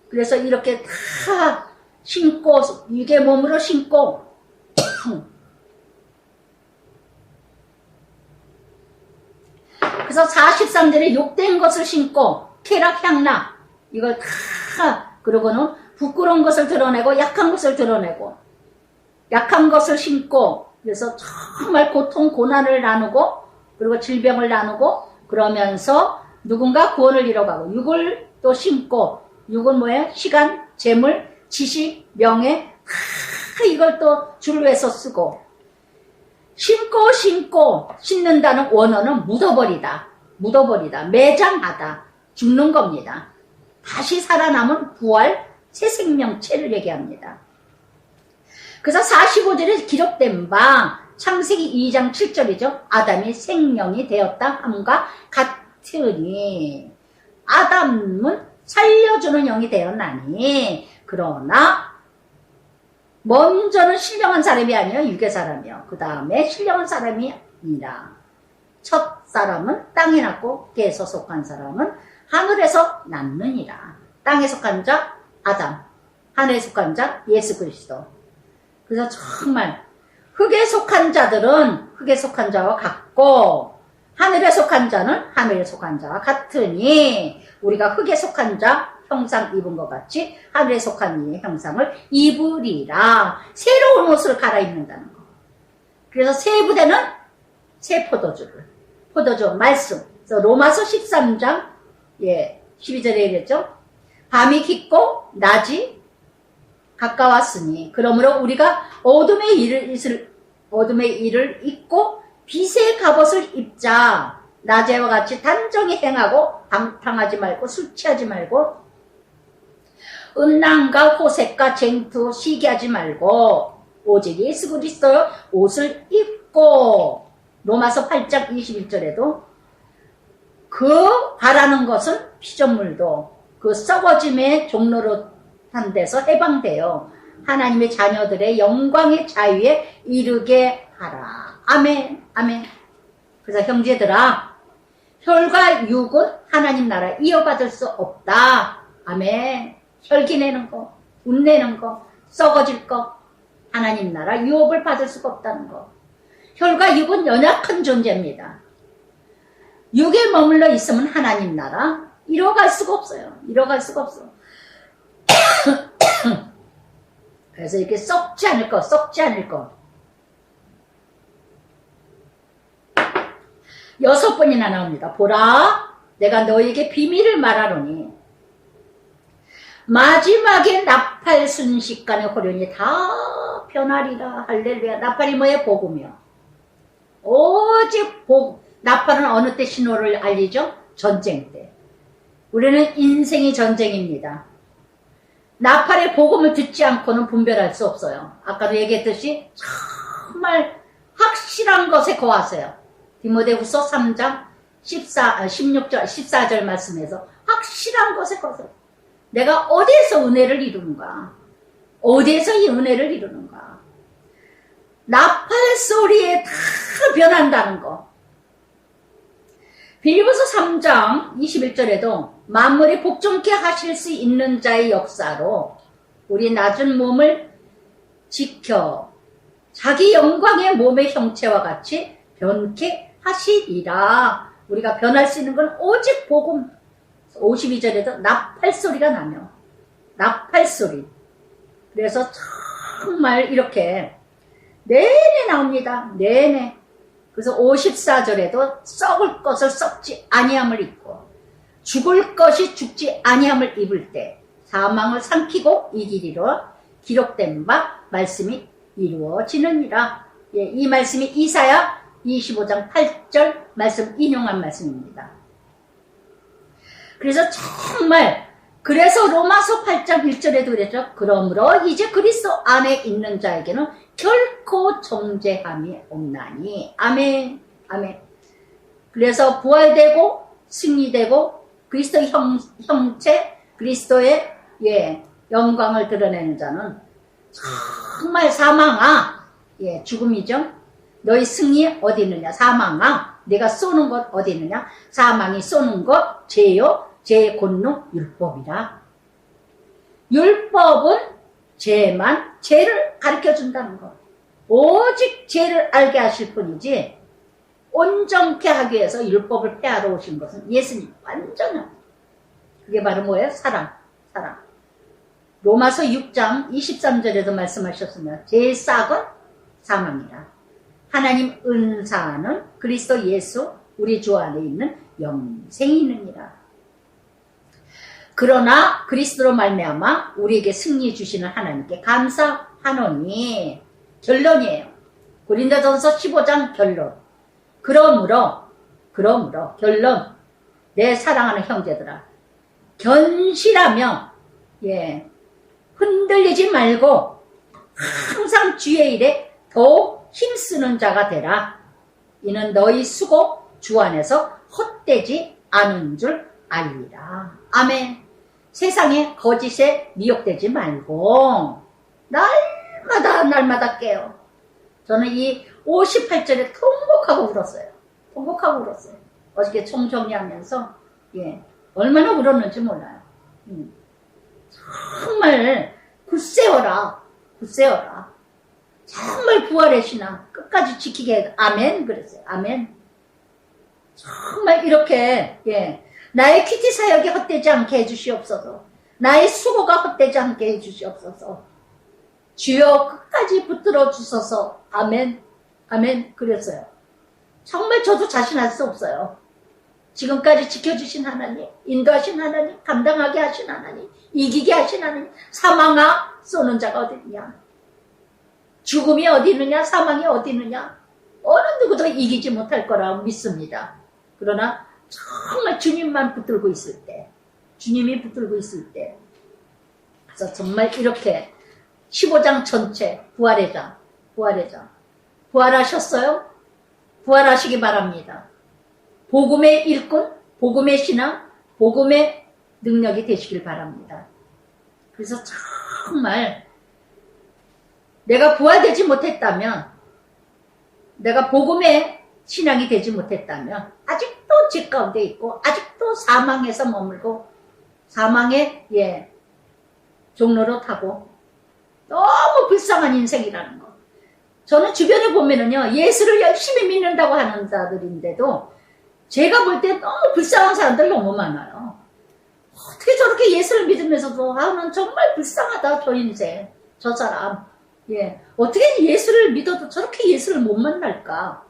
Speaker 1: 그래서 이렇게 다 신고 육의 몸으로 신고 그래서 43절에 욕된 것을 신고 쾌락 향락 이걸 다 그러고는 부끄러운 것을 드러내고 약한 것을 드러내고 약한 것을 신고 그래서 정말 고통 고난을 나누고 그리고 질병을 나누고 그러면서 누군가 구원을 이뤄가고 육을 또 신고 육은 뭐예요? 시간, 재물, 지식, 명예 이걸 또 줄로해서 쓰고 신고 신는다는 원어는 묻어버리다 매장하다 죽는 겁니다. 다시 살아남은 부활 새 생명체를 얘기합니다. 그래서 45절에 기록된 바 창세기 2장 7절이죠. 아담이 생명이 되었다 함과 같으니 아담은 살려주는 영이 되었나니 그러나 먼저는 신령한 사람이 아니요 육의 사람이요 그 다음에 신령한 사람이 아니라 첫 사람은 땅에 났고 깨서 속한 사람은 하늘에서 났느니라. 땅에 속한 자 아담, 하늘에 속한 자 예수 그리스도. 그래서 정말 흙에 속한 자들은 흙에 속한 자와 같고 하늘에 속한 자는 하늘에 속한 자와 같으니 우리가 흙에 속한 자 형상 입은 것 같이 하늘에 속한 이의 형상을 입으리라. 새로운 옷을 갈아입는다는 거. 그래서 새 부대는 새 포도주 말씀. 그래서 로마서 13장 12절에 이랬죠. 밤이 깊고 낮이 가까웠으니 그러므로 우리가 어둠의 일을 잊고 빛의 갑옷을 입자. 낮에와 같이 단정히 행하고 방탕하지 말고 술 취하지 말고 음란과 호색과 쟁투 시기하지 말고 오직 예수 그리스도의 옷을 입고 로마서 8장 21절에도 그 바라는 것은 피조물도 그 썩어짐의 종로로 한 데서 해방되어 하나님의 자녀들의 영광의 자유에 이르게 하라. 아멘 아멘. 그래서 형제들아 혈과 육은 하나님 나라 이어받을 수 없다. 아멘. 혈기 내는 거, 운 내는 거, 썩어질 거, 하나님 나라 유업을 받을 수가 없다는 거. 혈과 육은 연약한 존재입니다. 육에 머물러 있으면 하나님 나라 이뤄갈 수가 없어요. 이뤄갈 수가 없어. 그래서 이렇게 썩지 않을 것. 6번이나 나옵니다. 보라, 내가 너에게 비밀을 말하노니 마지막에 나팔 순식간에 호련이 다 변하리라. 할렐루야. 나팔이 뭐예요? 복음이요. 오직 나팔은 어느 때 신호를 알리죠? 전쟁 때. 우리는 인생이 전쟁입니다. 나팔의 복음을 듣지 않고는 분별할 수 없어요. 아까도 얘기했듯이 정말 확실한 것에 거하세요. 디모데후서 3장 16절 14절 말씀에서 확실한 것에 거하세요. 내가 어디에서 은혜를 이루는가? 어디에서 이 은혜를 이루는가? 나팔 소리에 다 변한다는 거. 빌립보서 3장 21절에도 만물이 복종케 하실 수 있는 자의 역사로 우리 낮은 몸을 지켜 자기 영광의 몸의 형체와 같이 변케 하시리라. 우리가 변할 수 있는 건 오직 복음. 52절에도 나팔 소리가 나며 나팔 소리. 그래서 정말 이렇게 내내 나옵니다. 내내. 그래서 54절에도 썩을 것을 썩지 아니함을 입고 죽을 것이 죽지 아니함을 입을 때 사망을 삼키고 이기리로 기록된 바 말씀이 이루어지느니라. 이 말씀이 이사야 25장 8절 말씀 인용한 말씀입니다. 그래서 정말 그래서 로마서 8장 1절에도 그랬죠. 그러므로 이제 그리스도 안에 있는 자에게는 결코 정죄함이 없나니. 아멘. 아멘. 그래서 부활되고 승리되고 그리스도 형체 그리스도의 영광을 드러내는 자는 정말 사망아, 죽음이죠. 너희 승리 어디 있느냐? 사망아, 내가 쏘는 것 어디 있느냐? 사망이 쏘는 것 죄요, 죄의 권능 율법이라. 율법은 죄를 가르쳐 준다는 것. 오직 죄를 알게 하실 뿐이지 온전케 하기 위해서 율법을 폐하러 오신 것은 예수님 완전한. 그게 바로 뭐예요? 사랑. 로마서 6장 23절에도 말씀하셨으며 제일 싹은 사망이라. 하나님 은사는 그리스도 예수 우리 주 안에 있는 영생이 있느니라. 그러나 그리스도로 말미암아 우리에게 승리 주시는 하나님께 감사하노니. 결론이에요. 고린도전서 15장 결론. 그러므로 결론. 내 사랑하는 형제들아, 견실하며 흔들리지 말고 항상 주의 일에 더욱 힘쓰는 자가 되라. 이는 너희 수고 주 안에서 헛되지 않은 줄 알리라. 아멘. 세상에 거짓에 미혹되지 말고 날마다 깨요. 저는 이 58절에 통곡하고 울었어요. 어저께 총정리하면서 얼마나 울었는지 몰라요. 정말 굳세어라. 정말 부활의 신앙 끝까지 지키게 해. 아멘. 그랬어요. 아멘. 정말 이렇게 나의 큐티 사역이 헛되지 않게 해주시옵소서. 나의 수고가 헛되지 않게 해주시옵소서. 주여 끝까지 붙들어 주소서. 아멘. 그랬어요. 정말 저도 자신할 수 없어요. 지금까지 지켜주신 하나님, 인도하신 하나님, 감당하게 하신 하나님, 이기게 하신 하나님, 사망아 쏘는 자가 어디 있느냐? 죽음이 어디 있느냐? 사망이 어디 있느냐? 어느 누구도 이기지 못할 거라고 믿습니다. 그러나 정말 주님만 붙들고 있을 때, 그래서 정말 이렇게 15장 전체 부활의 장, 부활하셨어요? 부활하시기 바랍니다. 복음의 일꾼, 복음의 신앙, 복음의 능력이 되시길 바랍니다. 그래서 정말 내가 부활되지 못했다면, 내가 복음의 신앙이 되지 못했다면 아직도 죄 가운데 있고 아직도 사망에서 머물고 사망의 종로로 타고 너무 불쌍한 인생이라는 거. 저는 주변에 보면은요, 예수를 열심히 믿는다고 하는 자들인데도 제가 볼 때 너무 불쌍한 사람들 너무 많아요. 어떻게 저렇게 예수를 믿으면서도 난 정말 불쌍하다 저 인생, 저 사람. 어떻게 예수를 믿어도 저렇게 예수를 못 만날까?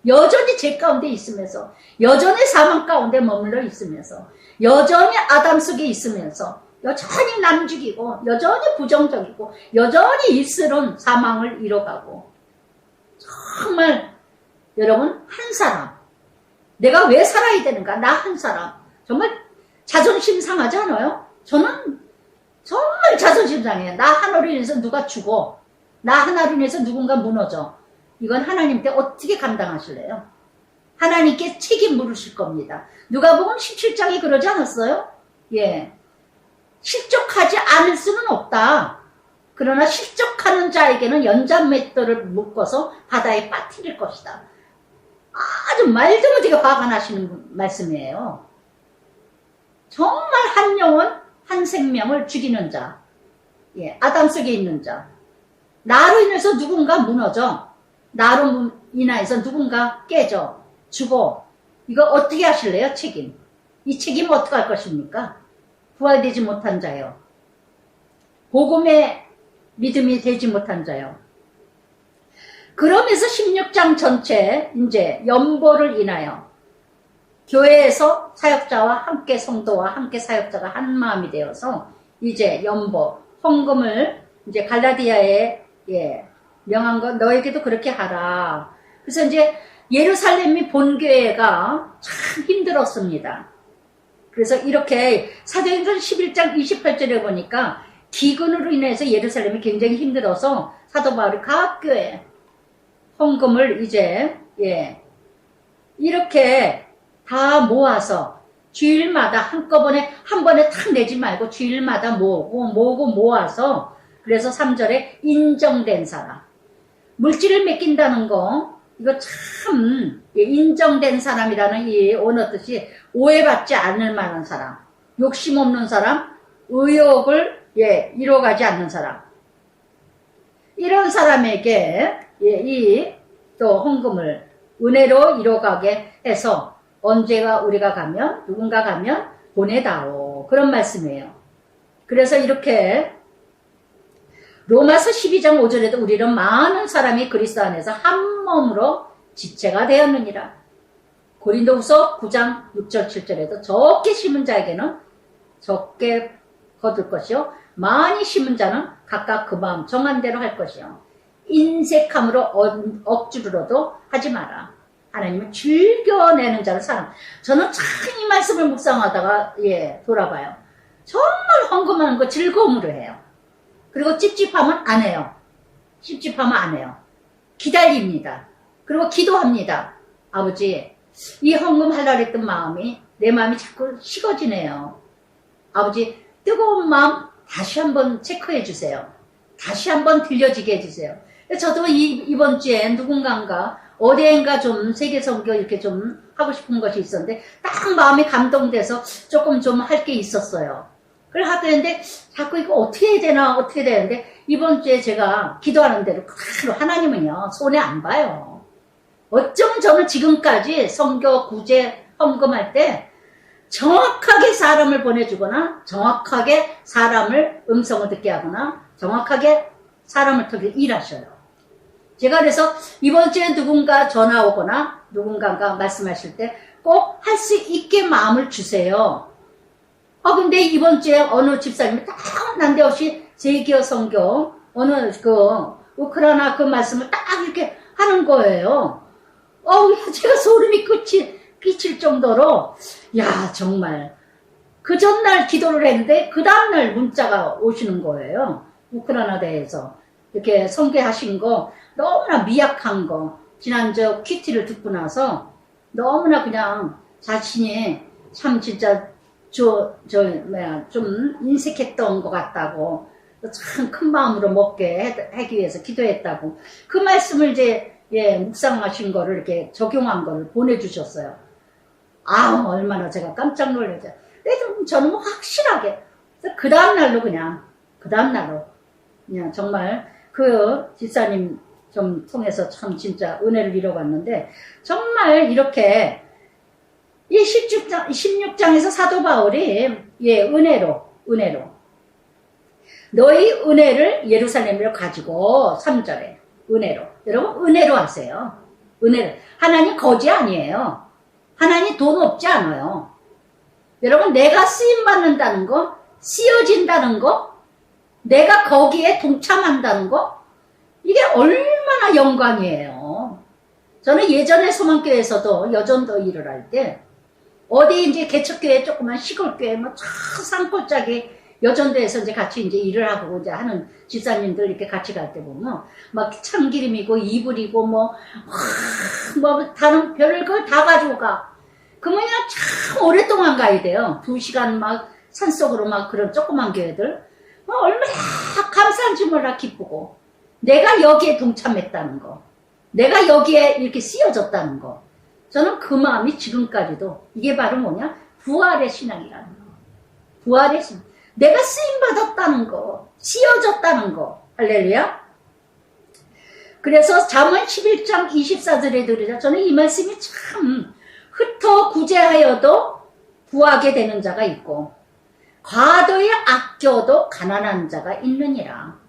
Speaker 1: 여전히 죄 가운데 있으면서, 여전히 사망 가운데 머물러 있으면서, 여전히 아담 속에 있으면서, 여전히 남 죽이고, 여전히 부정적이고, 여전히 입술은 사망을 이뤄가고. 정말 여러분, 한 사람, 내가 왜 살아야 되는가? 나 한 사람. 정말 자존심 상하지 않아요? 저는 정말 자존심 상해요. 나 하나로 인해서 누가 죽어. 나 하나로 인해서 누군가 무너져. 이건 하나님께 어떻게 감당하실래요? 하나님께 책임 물으실 겁니다. 누가복음 17장이 그러지 않았어요? 실족하지 않을 수는 없다. 그러나 실족하는 자에게는 연장맷돌을 묶어서 바다에 빠뜨릴 것이다. 아주 말도 못하게 화가 나시는 말씀이에요. 정말 한 영혼, 한 생명을 죽이는 자, 아담 속에 있는 자, 나로 인해서 누군가 무너져, 나로 인해서 누군가 깨져, 죽어. 이거 어떻게 하실래요? 책임. 이 책임 어떻게 할 것입니까? 부활되지 못한 자요. 복음의 믿음이 되지 못한 자요. 그러면서 16장 전체 이제 연보를 인하여 교회에서 사역자와 함께 성도와 함께 사역자가 한 마음이 되어서 이제 연보, 헌금을 이제 갈라디아에 명한 건 너에게도 그렇게 하라. 그래서 이제 예루살렘이 본교회가 참 힘들었습니다. 그래서 이렇게 사도행전 11장 28절에 보니까 기근으로 인해서 예루살렘이 굉장히 힘들어서 사도 바울이 각 교회 헌금을 이제 이렇게 다 모아서 주일마다 한꺼번에 한 번에 탁 내지 말고 주일마다 모으고 모아서 그래서 3절에 인정된 사람. 물질을 맡긴다는 거 이거 참 인정된 사람이라는 이 언어 뜻이 오해받지 않을 만한 사람, 욕심 없는 사람, 의욕을 이뤄가지 않는 사람. 이런 사람에게 이 또 헌금을 은혜로 이뤄가게 해서 언제가 우리가 가면 누군가 가면 보내다오 그런 말씀이에요. 그래서 이렇게 로마서 12장 5절에도 우리는 많은 사람이 그리스도 안에서 한 몸으로 지체가 되었느니라. 고린도후서 9장 6절 7절에도 적게 심은 자에게는 적게 거둘 것이요 많이 심은 자는 각각 그 마음 정한 대로 할 것이요 인색함으로 억지로라도 하지 마라. 하나님은 즐겨내는 자를 사랑. 저는 참 이 말씀을 묵상하다가 돌아봐요. 정말 헌금하는 거 즐거움으로 해요. 그리고 찝찝하면 안 해요. 찝찝하면 안 해요. 기다립니다. 그리고 기도합니다. 아버지, 이 헌금하려고 했던 마음이 내 마음이 자꾸 식어지네요. 아버지, 뜨거운 마음 다시 한번 체크해 주세요. 다시 한번 들려지게 해주세요. 저도 이번 주에 누군가가 어디엔가 좀 세계선교 이렇게 좀 하고 싶은 것이 있었는데 딱 마음이 감동돼서 조금 좀 할 게 있었어요. 그걸 하는데 자꾸 이거 어떻게 해야 되나 어떻게 되는데 이번 주에 제가 기도하는 대로 그대로 하나님은요 손해 안 봐요. 어쩌면 저는 지금까지 선교 구제 헌금할 때 정확하게 사람을 보내주거나 정확하게 사람을 음성을 듣게 하거나 정확하게 사람을 통해 일하셔요. 제가 그래서 이번 주에 누군가 전화 오거나 누군가가 말씀하실 때 꼭 할 수 있게 마음을 주세요. 근데 이번 주에 어느 집사님이 딱 난데없이 세계어 선교 어느 우크라이나 그 말씀을 딱 이렇게 하는 거예요. 제가 소름이 끼칠 정도로 정말 그 전날 기도를 했는데 그 다음날 문자가 오시는 거예요. 우크라이나 대해서 이렇게 선교하신 거 너무나 미약한 거 지난주 큐티를 듣고 나서 너무나 그냥 자신이 참 진짜 좀 인색했던 것 같다고 참 큰 마음으로 먹게 하기 위해서 기도했다고 그 말씀을 이제 묵상하신 거를 이렇게 적용한 거를 보내주셨어요. 얼마나 제가 깜짝 놀랐죠. 저는 확실하게 그 다음날로 그냥 정말 그 집사님 좀 통해서 참 진짜 은혜를 이뤄갔는데 정말 이렇게 이 16장에서 사도 바울이 은혜로 너희 은혜를 예루살렘으로 가지고 3절에 은혜로 여러분 은혜로 하세요. 은혜로 하나님 거지 아니에요. 하나님 돈 없지 않아요. 여러분 내가 쓰임받는다는 거 쓰여진다는 거 내가 거기에 동참한다는 거 이게 얼마나 영광이에요. 저는 예전에 소망교회에서도 여전도 일을 할 때 어디 이제 개척교회 조그만 시골교회 산골짜기 여전도에서 이제 같이 이제 일을 하고 이제 하는 집사님들 이렇게 같이 갈 때 보면 막 참기름이고 이불이고 다른 별걸 다 가지고 가. 그러면 참 오랫동안 가야 돼요. 2시간 막 산속으로 그런 조그만 교회들 얼마나 감사한지 몰라 기쁘고 내가 여기에 동참했다는 거 내가 여기에 이렇게 쓰여졌다는 거 저는 그 마음이 지금까지도 이게 바로 뭐냐 부활의 신앙이라는 거 부활의 신앙 내가 쓰임받았다는 거 쓰여졌다는 거 할렐루야. 그래서 잠언 11장 24절에 들으자 저는 이 말씀이 참 흩어 구제하여도 부하게 되는 자가 있고 과도에 아껴도 가난한 자가 있느니라.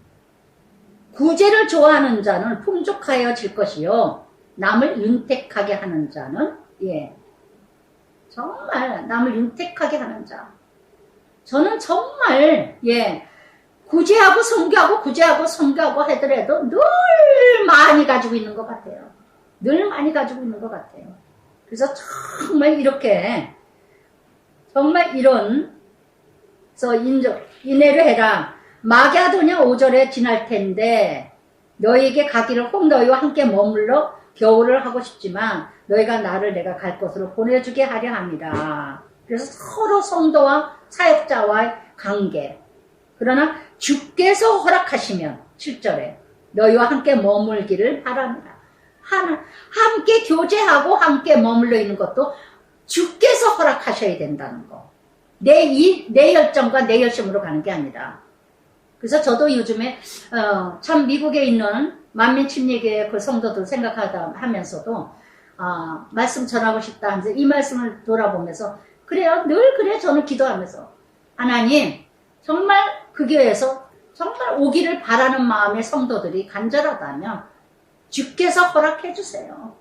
Speaker 1: 구제를 좋아하는 자는 풍족하여질 것이요 남을 윤택하게 하는 자는 정말 남을 윤택하게 하는 자 저는 정말 구제하고 선교하고 하더라도 늘 많이 가지고 있는 것 같아요. 늘 많이 가지고 있는 것 같아요. 그래서 정말 이렇게 정말 이런 인내를 해라. 마갸도냐 5절에 지날 텐데 너희에게 가기를 혹 너희와 함께 머물러 겨울을 하고 싶지만 너희가 나를 내가 갈 곳으로 보내주게 하려 함이라. 그래서 서로 성도와 사역자와의 관계. 그러나 주께서 허락하시면 7절에 너희와 함께 머물기를 바랍니다. 함께 교제하고 함께 머물러 있는 것도 주께서 허락하셔야 된다는 거. 내 열정과 내 열심으로 가는 게 아니라. 그래서 저도 요즘에 참 미국에 있는 만민침례교회 그 성도들 생각하다 하면서도 말씀 전하고 싶다 하면서 이 말씀을 돌아보면서 그래요. 늘 그래. 저는 기도하면서 하나님 정말 그 교회에서 정말 오기를 바라는 마음의 성도들이 간절하다면 주께서 허락해 주세요.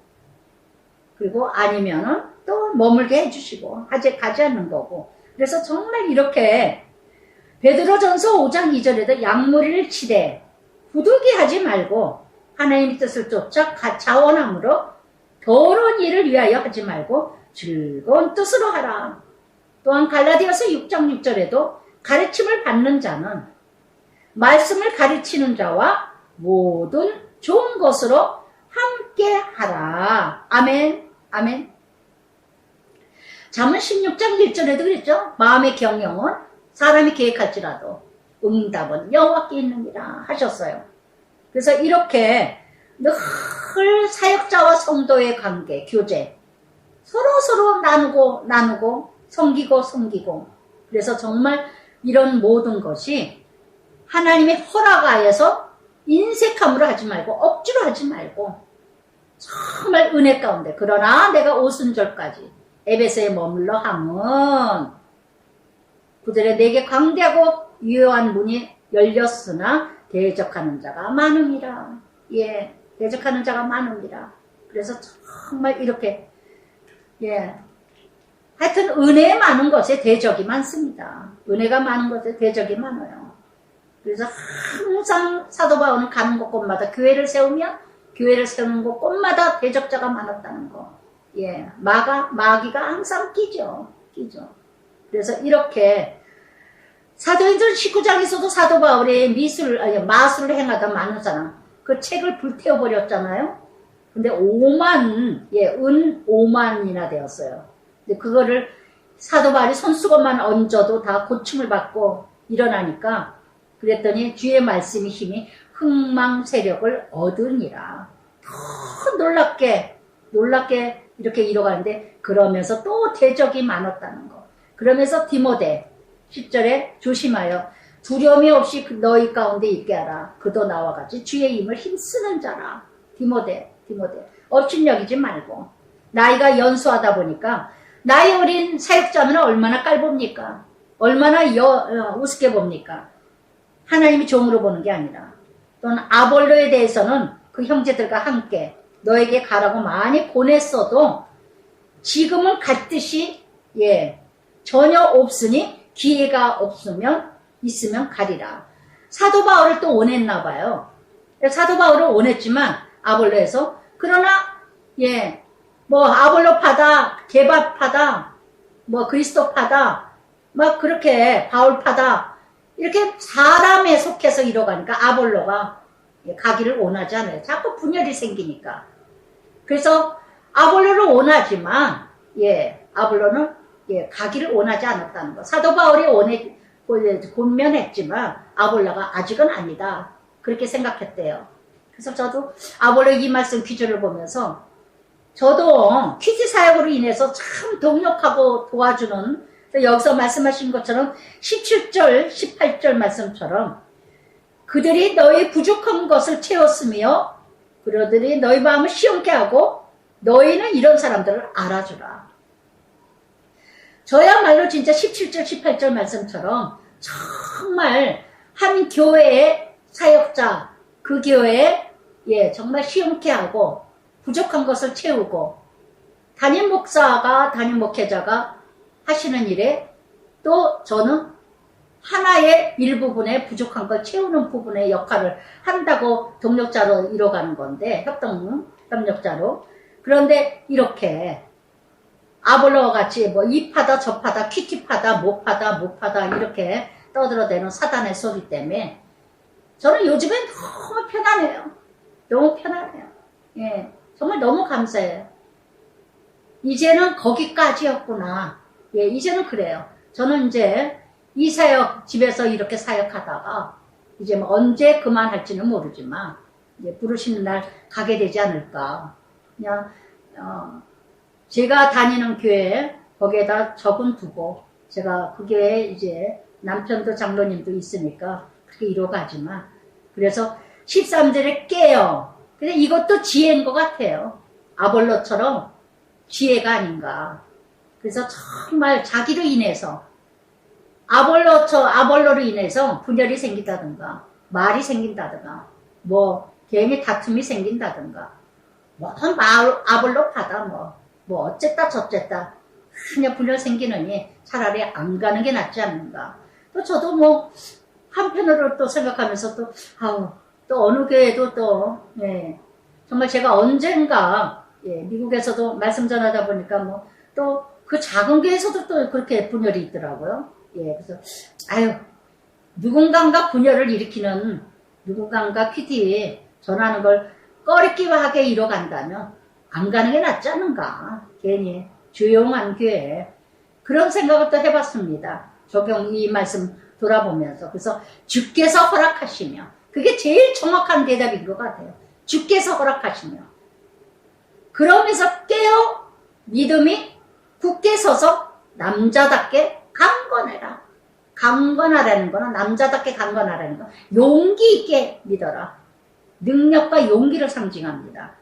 Speaker 1: 그리고 아니면은 또 머물게 해주시고 가지 않는 거고. 그래서 정말 이렇게 베드로전서 5장 2절에도 약물을 치되 부득이하지 말고 하나님의 뜻을 쫓아 자원함으로 더러운 일을 위하여 하지 말고 즐거운 뜻으로 하라. 또한 갈라디아서 6장 6절에도 가르침을 받는 자는 말씀을 가르치는 자와 모든 좋은 것으로 함께 하라. 아멘. 아멘. 잠언 16장 1절에도 그랬죠. 마음의 경영은 사람이 계획할지라도 응답은 여호와께 있느니라 하셨어요. 그래서 이렇게 늘 사역자와 성도의 관계, 교제 서로 나누고 섬기고 그래서 정말 이런 모든 것이 하나님의 허락하에서 인색함으로 하지 말고 억지로 하지 말고 정말 은혜 가운데. 그러나 내가 오순절까지 에베소에 머물러 함은 그들의 내게 광대하고 유효한 문이 열렸으나 대적하는 자가 많음이라. 예, 대적하는 자가 많음이라. 그래서 정말 이렇게 하여튼 은혜 많은 것에 대적이 많습니다. 은혜가 많은 것에 대적이 많아요. 그래서 항상 사도 바울은 가는 곳곳마다 교회를 세우면 교회를 세우는 곳곳마다 대적자가 많았다는 거. 예, 마귀가 항상 끼죠. 그래서 이렇게 사도행전 19장에서도 사도 바울의 마술을 행하다 많은 사람 그 책을 불태워버렸잖아요. 근데 은 5만이나 되었어요. 근데 그거를 사도 바울이 손수건만 얹어도 다 고침을 받고 일어나니까 그랬더니 주의 말씀의 힘이 흥망 세력을 얻으니라. 더 놀랍게 이렇게 이뤄가는데 그러면서 또 대적이 많았다는 거. 그러면서 디모데 10절에 조심하여 두려움이 없이 너희 가운데 있게 하라. 그도 나와 같이 주의 힘을 힘쓰는 자라. 디모데 업신여기지 말고. 나이가 연수하다 보니까 나이 어린 사역자면 얼마나 깔봅니까? 얼마나 우습게 봅니까? 하나님이 종으로 보는 게 아니라 또는 아볼로에 대해서는 그 형제들과 함께 너에게 가라고 많이 보냈어도 지금은 갔듯이 전혀 없으니 기회가 있으면 가리라. 사도 바울을 또 원했나 봐요. 사도 바울을 원했지만 아볼로에서 그러나 아볼로파다, 게바파다, 그리스도파다, 막 그렇게 바울파다 이렇게 사람에 속해서 이뤄가니까 아볼로가 가기를 원하지 않아요. 자꾸 분열이 생기니까. 그래서 아볼로를 원하지만 아볼로는 가기를 원하지 않았다는 거. 사도 바울이 권면했지만 아볼로가 아직은 아니다. 그렇게 생각했대요. 그래서 저도 아볼로 이 말씀 퀴즈를 보면서 저도 퀴즈 사역으로 인해서 참 동력하고 도와주는 여기서 말씀하신 것처럼 17절 18절 말씀처럼 그들이 너희 부족한 것을 채웠으며 그들이 너희 마음을 시원케 하고 너희는 이런 사람들을 알아주라. 저야말로 진짜 17절 18절 말씀처럼 정말 한 교회의 사역자 그 교회에 정말 시원케 하고 부족한 것을 채우고 담임 목회자가 하시는 일에 또 저는 하나의 일부분의 부족한 걸 채우는 부분의 역할을 한다고 동력자로 이뤄가는 건데 협력자로. 그런데 이렇게 아볼로와 같이 이 파다 저 파다 퀴티 파다 못 파다 이렇게 떠들어대는 사단의 소리 때문에 저는 요즘엔 너무 편안해요. 너무 편안해요. 정말 너무 감사해요. 이제는 거기까지였구나. 예, 이제는 그래요. 저는 이제 이 사역, 집에서 이렇게 사역하다가 이제 뭐 언제 그만할지는 모르지만 이제 부르시는 날 가게 되지 않을까. 그냥 제가 다니는 교회 거기에다 적은 두고 제가 그 교회에 이제 남편도 장로님도 있으니까 그렇게 이뤄가지만 그래서 13절에 깨요. 근데 이것도 지혜인 것 같아요. 아볼로처럼 지혜가 아닌가. 그래서 정말 자기로 인해서 아볼로로 인해서 분열이 생긴다든가 말이 생긴다든가 뭐 괜히 다툼이 생긴다든가 뭐 아볼로 받아 뭐 어쨌다 저쨌다 그냥 분열 생기느니 차라리 안 가는 게 낫지 않는가. 또 저도 뭐 한편으로 또 생각하면서 또 어느 교회도 또 예, 정말 제가 언젠가 예, 미국에서도 말씀 전하다 보니까 뭐 또 그 작은 교회에서도 또 그렇게 분열이 있더라고요. 예, 그래서 누군가가 분열을 일으키는 누군가가 퀴티 전하는 걸 꺼리끼하게 이뤄간다면 안 가는 게 낫지 않은가. 괜히 조용한 교회 그런 생각을 또 해봤습니다. 이 말씀 돌아보면서. 그래서 주께서 허락하시며 그게 제일 정확한 대답인 것 같아요. 주께서 허락하시며 그러면서 깨어 믿음이 굳게 서서 남자답게 강건해라. 강건하라는 거는 남자답게 강건하라는 거. 용기 있게 믿어라. 능력과 용기를 상징합니다.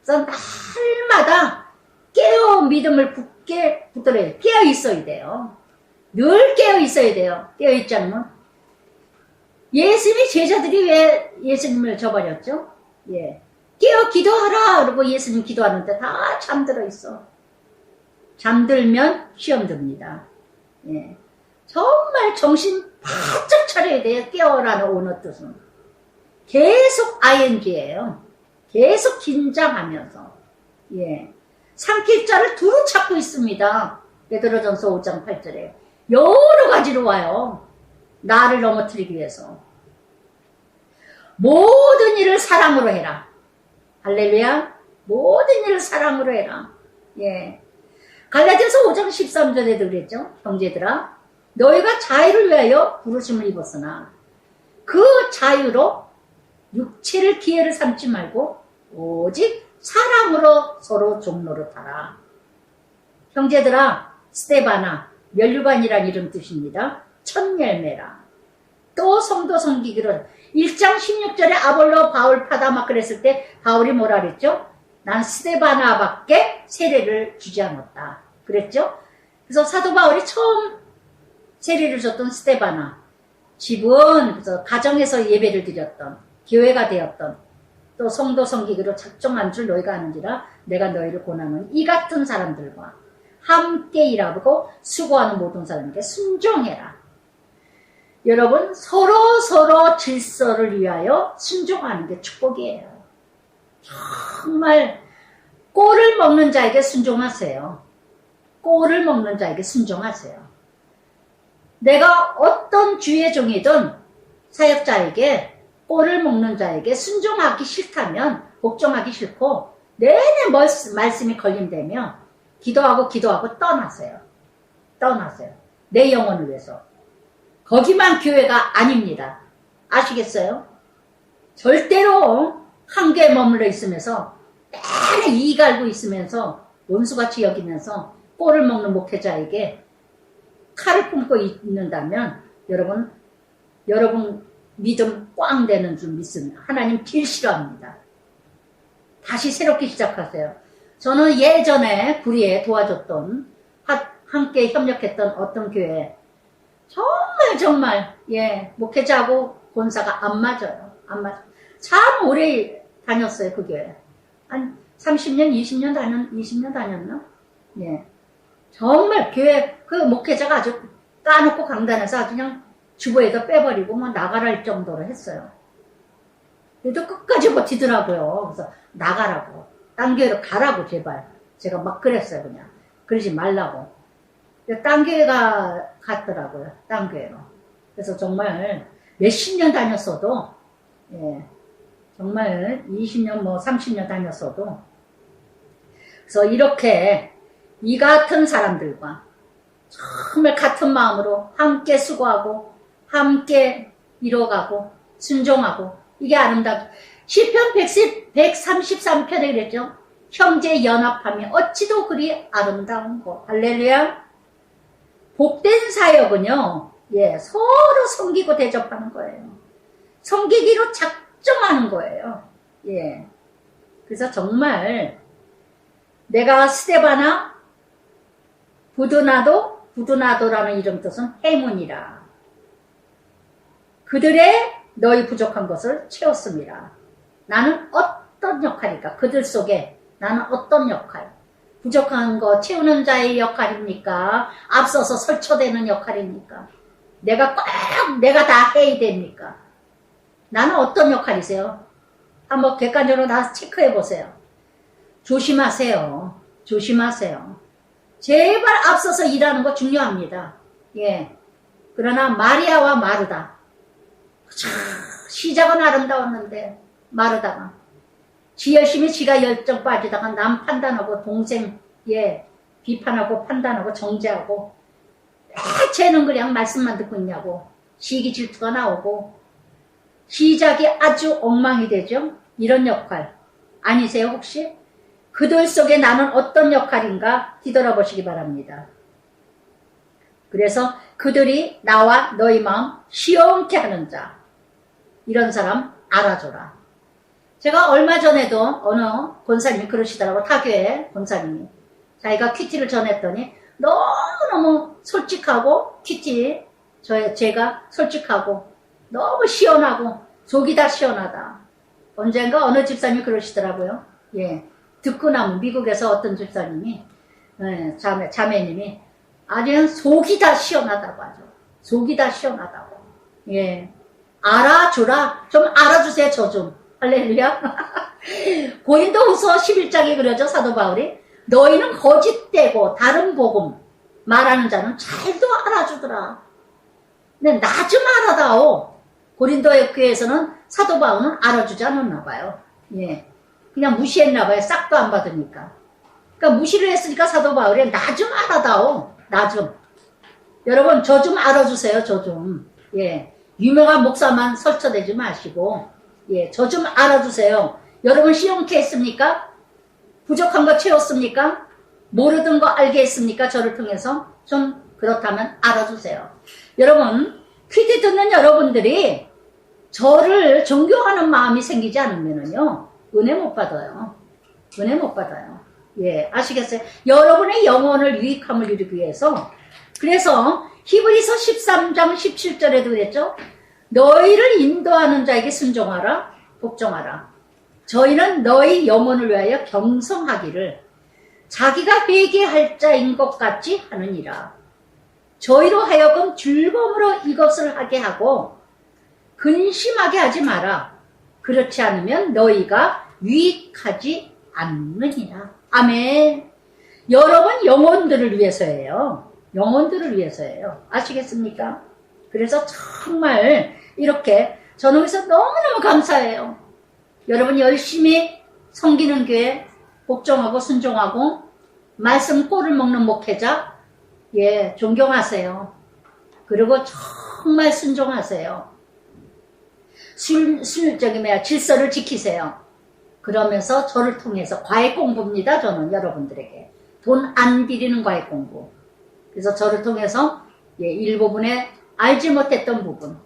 Speaker 1: 그래서 날마다 깨어 믿음을 굳게 붙들어야 깨어 있어야 돼요. 늘 깨어 있어야 돼요. 깨어 있지 않으면 예수님이 제자들이 왜 예수님을 저버렸죠? 예. 깨어 기도하라. 그러고 예수님 기도하는데 다 잠들어 있어. 잠들면 시험 듭니다. 예. 정말 정신 바짝 차려야 돼요. 깨어라는 오너 뜻은. 계속 ing예요. 계속 긴장하면서. 예. 삼킬 자를 두루 찾고 있습니다. 베드로전서 5장 8절에. 여러 가지로 와요. 나를 넘어뜨리기 위해서. 모든 일을 사랑으로 해라. 할렐루야. 모든 일을 사랑으로 해라. 예. 갈라디아서 5장 13절에도 그랬죠. 형제들아. 너희가 자유를 위하여 부르심을 입었으나 그 자유로 육체를 기회를 삼지 말고 오직 사랑으로 서로 종노릇하라. 형제들아, 스테바나, 면류관이란 이름 뜻입니다. 첫 열매라. 또 성도 섬기기를 1장 16절에 아볼로 바울 파다 막 그랬을 때 바울이 뭐라 그랬죠? 난 스테바나밖에 세례를 주지 않았다. 그랬죠? 그래서 사도 바울이 처음 세례를 줬던 스테바나. 집은 그래서 가정에서 예배를 드렸던 교회가 되었던 또 성도 섬기기로 작정한 줄 너희가 아는지라 내가 너희를 권하노니 이 같은 사람들과 함께 일하고 수고하는 모든 사람에게 순종해라. 여러분 서로 질서를 위하여 순종하는 게 축복이에요. 정말 꼴을 먹는 자에게 순종하세요. 꼴을 먹는 자에게 순종하세요. 내가 어떤 주의 종이든 사역자에게 꼴을 먹는 자에게 순종하기 싫다면 복종하기 싫고 내내 말씀이 걸림되면 기도하고 떠나세요. 떠나세요. 내 영혼을 위해서. 거기만 교회가 아닙니다. 아시겠어요? 절대로 한 교회에 머물러 있으면서 내내 이익 알고 있으면서 원수같이 여기면서 꼴을 먹는 목회자에게 칼을 품고 있는다면 여러분 믿음 꽝 되는 줄 믿습니다. 하나님 길 싫어합니다. 다시 새롭게 시작하세요. 저는 예전에 구리에 도와줬던 함께 협력했던 어떤 교회 정말 예 목회자하고 권사가 안 맞아요. 안 맞아. 참 오래 다녔어요 그 교회. 한 30년 20년 다녔나? 예. 정말 교회 그 목회자가 아주 까놓고 강단에서 아주 그냥 주보에다 빼버리고 뭐 나가라 할 정도로 했어요. 그래도 끝까지 버티더라고요. 그래서 나가라고. 딴 교회로 가라고 제발. 제가 막 그랬어요 그냥. 그러지 말라고. 딴 교회가 갔더라고요. 딴 교회로. 그래서 정말 몇십 년 다녔어도 예, 정말 20년 뭐 30년 다녔어도 그래서 이렇게 이 같은 사람들과 정말 같은 마음으로 함께 수고하고 함께 이뤄가고 순종하고 이게 아름답다. 시편 133편에 그랬죠. 형제 연합함이 어찌도 그리 아름다운 것. 할렐루야. 복된 사역은요. 예, 서로 섬기고 대접하는 거예요. 섬기기로 작정하는 거예요. 예. 그래서 정말 내가 스데바나 부두나도라는 이름 뜻은 해문이라. 그들의 너희 부족한 것을 채웠습니다. 나는 어떤 역할일까? 그들 속에 나는 어떤 역할? 부족한 거 채우는 자의 역할입니까? 앞서서 설쳐대는 역할입니까? 내가 다 해야 됩니까? 나는 어떤 역할이세요? 한번 객관적으로 다 체크해 보세요. 조심하세요. 조심하세요. 제발 앞서서 일하는 거 중요합니다. 예. 그러나 마리아와 마르다. 시작은 아름다웠는데 마르다가 지 열심히 지가 열정 빠지다가 남 판단하고 동생 비판하고 판단하고 정죄하고 쟤는 그냥 말씀만 듣고 있냐고 시기 질투가 나오고 시작이 아주 엉망이 되죠. 이런 역할 아니세요 혹시? 그들 속에 나는 어떤 역할인가 뒤돌아보시기 바랍니다. 그래서 그들이 나와 너희 마음 시원케 하는 자 이런 사람 알아줘라. 제가 얼마 전에도 어느 권사님이 그러시더라고. 타교회 권사님이 자기가 큐티를 전했더니 너무너무 솔직하고 큐티 제가 솔직하고 너무 시원하고 속이 다 시원하다. 언젠가 어느 집사님이 그러시더라고요. 예, 듣고 나면 미국에서 어떤 집사님이 자매님이 아주 속이 다 시원하다고 하죠. 속이 다 시원하다고. 예, 알아주라. 좀 알아주세요. 저 좀. 할렐루야. 고린도후서 11장에 그러죠. 사도 바울이 너희는 거짓되고 다른 복음 말하는 자는 잘도 알아주더라. 근데 나 좀 알아다오. 고린도의 교회에서는 사도 바울은 알아주지 않았나 봐요. 예, 그냥 무시했나 봐요. 싹도 안 받으니까. 그러니까 무시를 했으니까 사도 바울이 나 좀 알아다오. 나 좀. 여러분 저 좀 알아주세요. 저 좀. 예, 유명한 목사만 설쳐대지 마시고 예, 저 좀 알아주세요. 여러분 시험케 했습니까? 부족한 거 채웠습니까? 모르던 거 알게 했습니까? 저를 통해서 좀 그렇다면 알아주세요. 여러분 퀴즈 듣는 여러분들이 저를 존경하는 마음이 생기지 않으면요 은혜 못 받아요. 은혜 못 받아요. 예, 아시겠어요? 여러분의 영혼을 유익함을 이루기 위해서. 그래서 히브리서 13장 17절에도 그랬죠. 너희를 인도하는 자에게 순종하라. 복종하라. 저희는 너희 영혼을 위하여 경성하기를 자기가 회개할 자인 것 같이 하느니라. 저희로 하여금 즐거움으로 이것을 하게 하고 근심하게 하지 마라. 그렇지 않으면 너희가 유익하지 않느니라. 아멘. 여러분 영혼들을 위해서예요. 영혼들을 위해서예요. 아시겠습니까? 그래서 정말 이렇게 저는 그래서 너무너무 감사해요. 여러분 열심히 섬기는 교회, 복종하고 순종하고 말씀 꼴을 먹는 목회자, 예, 존경하세요. 그리고 정말 순종하세요. 질서를 지키세요. 그러면서 저를 통해서 과외 공부입니다. 저는 여러분들에게 돈 안 들이는 과외 공부. 그래서 저를 통해서 예, 일부분에 알지 못했던 부분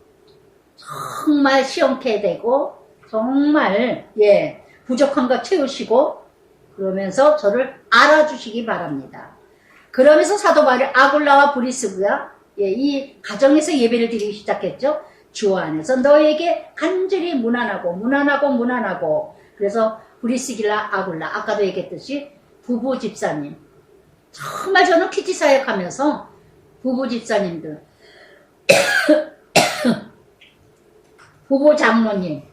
Speaker 1: 정말 시험케 되고 정말 예, 부족한 거 채우시고 그러면서 저를 알아주시기 바랍니다. 그러면서 사도 바울이 아굴라와 브리스가 예, 이 가정에서 예배를 드리기 시작했죠. 주 안에서 너에게 간절히 무난하고 그래서 브리스길라 아굴라 아까도 얘기했듯이 부부 집사님 정말 저는 큐티 사역하면서 부부 집사님들 부부 장로님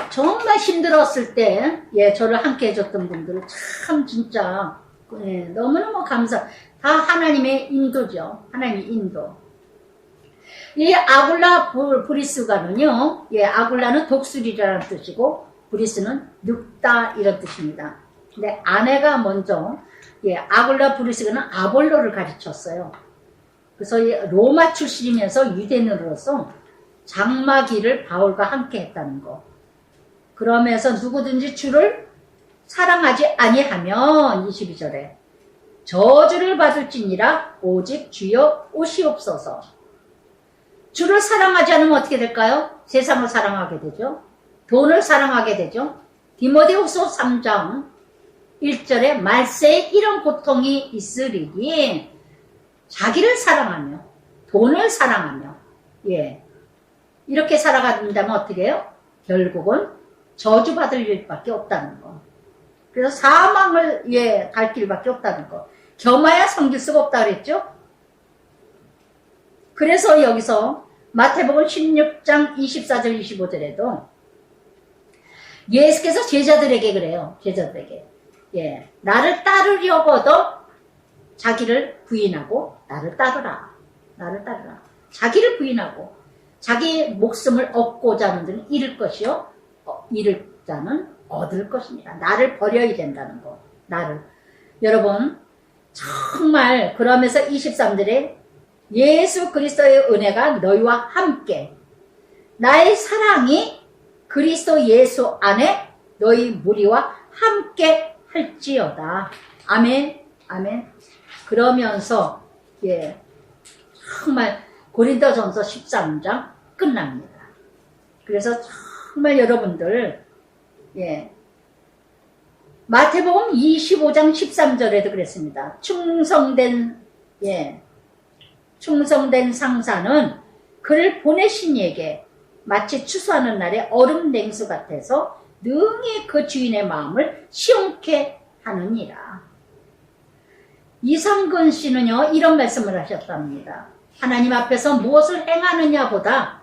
Speaker 1: 정말 힘들었을 때 예, 저를 함께 해줬던 분들 참 진짜 예, 너무너무 감사. 다 하나님의 인도죠. 하나님의 인도. 이 아굴라 브리스가는요. 예, 아굴라는 독수리라는 뜻이고 브리스는 늙다 이런 뜻입니다. 근데 아내가 먼저 아굴라 브리스가는 아볼로를 가르쳤어요. 그래서 로마 출신이면서 유대인으로서 장막일을 바울과 함께 했다는 거. 그러면서 누구든지 주를 사랑하지 아니하면 22절에 저주를 받을지니라 오직 주여 오시옵소서. 주를 사랑하지 않으면 어떻게 될까요? 세상을 사랑하게 되죠. 돈을 사랑하게 되죠. 디모데후서 3장 1절에 말세에 이런 고통이 있으리니 자기를 사랑하며 돈을 사랑하며 이렇게 살아간다면 어떻게 해요? 결국은 저주받을 일밖에 없다는 거. 그래서 사망을 갈 길밖에 없다는 거. 겸하여 섬길 수가 없다 그랬죠? 그래서 여기서 마태복음 16장 24절 25절에도 예수께서 제자들에게 그래요. 제자들에게. 나를 따르려거든 자기를 부인하고 나를 따르라. 나를 따르라. 자기를 부인하고 자기 목숨을 얻고자 하는 자는 잃을 것이요. 잃을 자는 얻을 것입니다. 나를 버려야 된다는 거. 나를. 여러분 정말 그러면서 23절에 예수 그리스도의 은혜가 너희와 함께 나의 사랑이 그리스도 예수 안에 너희 무리와 함께 할지어다. 아멘. 아멘. 그러면서 정말 고린도전서 13장 끝납니다. 그래서 정말 여러분들 마태복음 25장 13절에도 그랬습니다. 충성된 상사는 그를 보내신 이에게 마치 추수하는 날에 얼음 냉수 같아서 능히 그 주인의 마음을 시원케 하느니라. 이상근 씨는요 이런 말씀을 하셨답니다. 하나님 앞에서 무엇을 행하느냐보다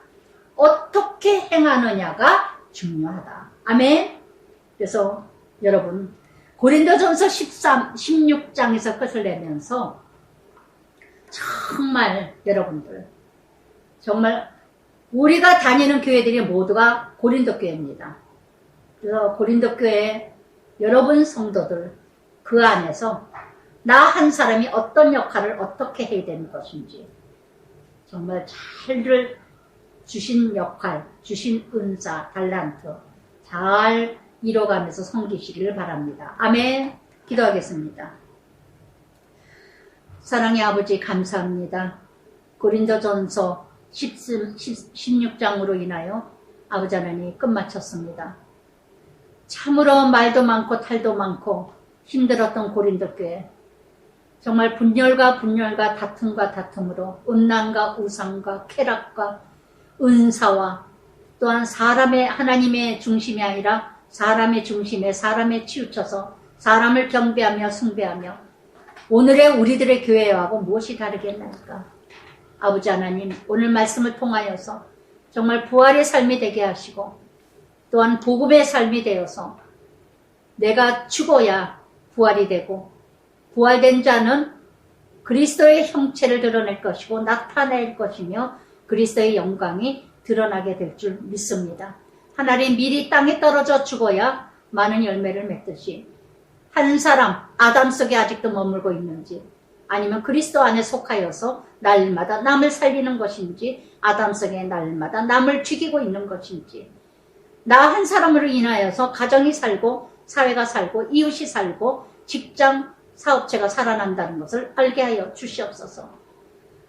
Speaker 1: 어떻게 행하느냐가 중요하다. 아멘. 그래서 여러분 고린도전서 16장에서 끝을 내면서 정말 여러분들 정말 우리가 다니는 교회들이 모두가 고린도 교회입니다. 그래서 고린도 교회 여러분 성도들 그 안에서 나 한 사람이 어떤 역할을 어떻게 해야 되는 것인지 정말 잘 주신 역할, 주신 은사, 달란트 잘 이뤄가면서 섬기시기를 바랍니다. 아멘. 기도하겠습니다. 사랑의 아버지 감사합니다. 고린도전서 16장으로 인하여 아버지 하나님 끝마쳤습니다. 참으로 말도 많고 탈도 많고 힘들었던 고린도 교회 정말 분열과 다툼과 다툼으로 음란과 우상과 쾌락과 은사와 또한 사람의 하나님의 중심이 아니라 사람의 중심에 사람에 치우쳐서 사람을 경배하며 숭배하며 오늘의 우리들의 교회하고 무엇이 다르겠나이까. 아버지 하나님 오늘 말씀을 통하여서 정말 부활의 삶이 되게 하시고 또한 복음의 삶이 되어서 내가 죽어야 부활이 되고 부활된 자는 그리스도의 형체를 드러낼 것이고 나타낼 것이며 그리스도의 영광이 드러나게 될 줄 믿습니다. 하나님 미리 땅에 떨어져 죽어야 많은 열매를 맺듯이 한 사람 아담 속에 아직도 머물고 있는지 아니면 그리스도 안에 속하여서 날마다 남을 살리는 것인지 아담 속에 날마다 남을 죽이고 있는 것인지 나 한 사람으로 인하여서 가정이 살고 사회가 살고 이웃이 살고 직장 사업체가 살아난다는 것을 알게 하여 주시옵소서.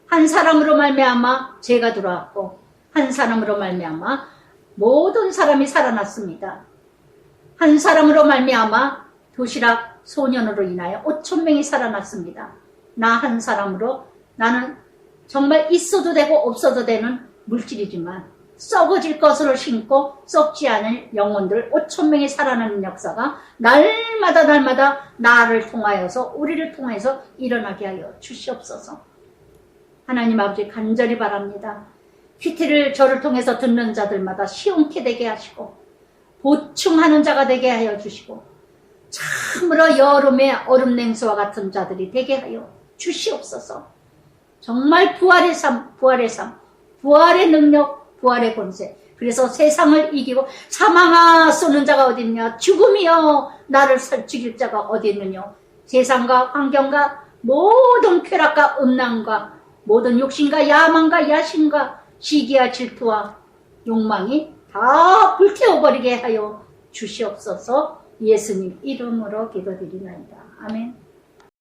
Speaker 1: 한 사람으로 말미암아 죄가 들어왔고 한 사람으로 말미암아 모든 사람이 살아났습니다. 한 사람으로 말미암아 도시락 소년으로 인하여 5,000명이 살아났습니다. 나 한 사람으로 나는 정말 있어도 되고 없어도 되는 물질이지만 썩어질 것으로 신고 썩지 않을 영혼들 5,000명이 살아나는 역사가 날마다 나를 통하여서 우리를 통해서 일어나게 하여 주시옵소서. 하나님 아버지 간절히 바랍니다. 큐티를 저를 통해서 듣는 자들마다 시원케 되게 하시고 보충하는 자가 되게 하여 주시고 참으로 여름의 얼음 냉수와 같은 자들이 되게 하여 주시옵소서. 정말 부활의 삶, 부활의 능력, 부활의 권세, 그래서 세상을 이기고 사망아 쏘는 자가 어디 있냐, 죽음이여 나를 죽일 자가 어디 있느냐. 세상과 환경과 모든 쾌락과 음란과 모든 욕심과 야망과 야심과 시기와 질투와 욕망이 다 불태워버리게 하여 주시옵소서. 예수님 이름으로 기도드리나이다. 아멘.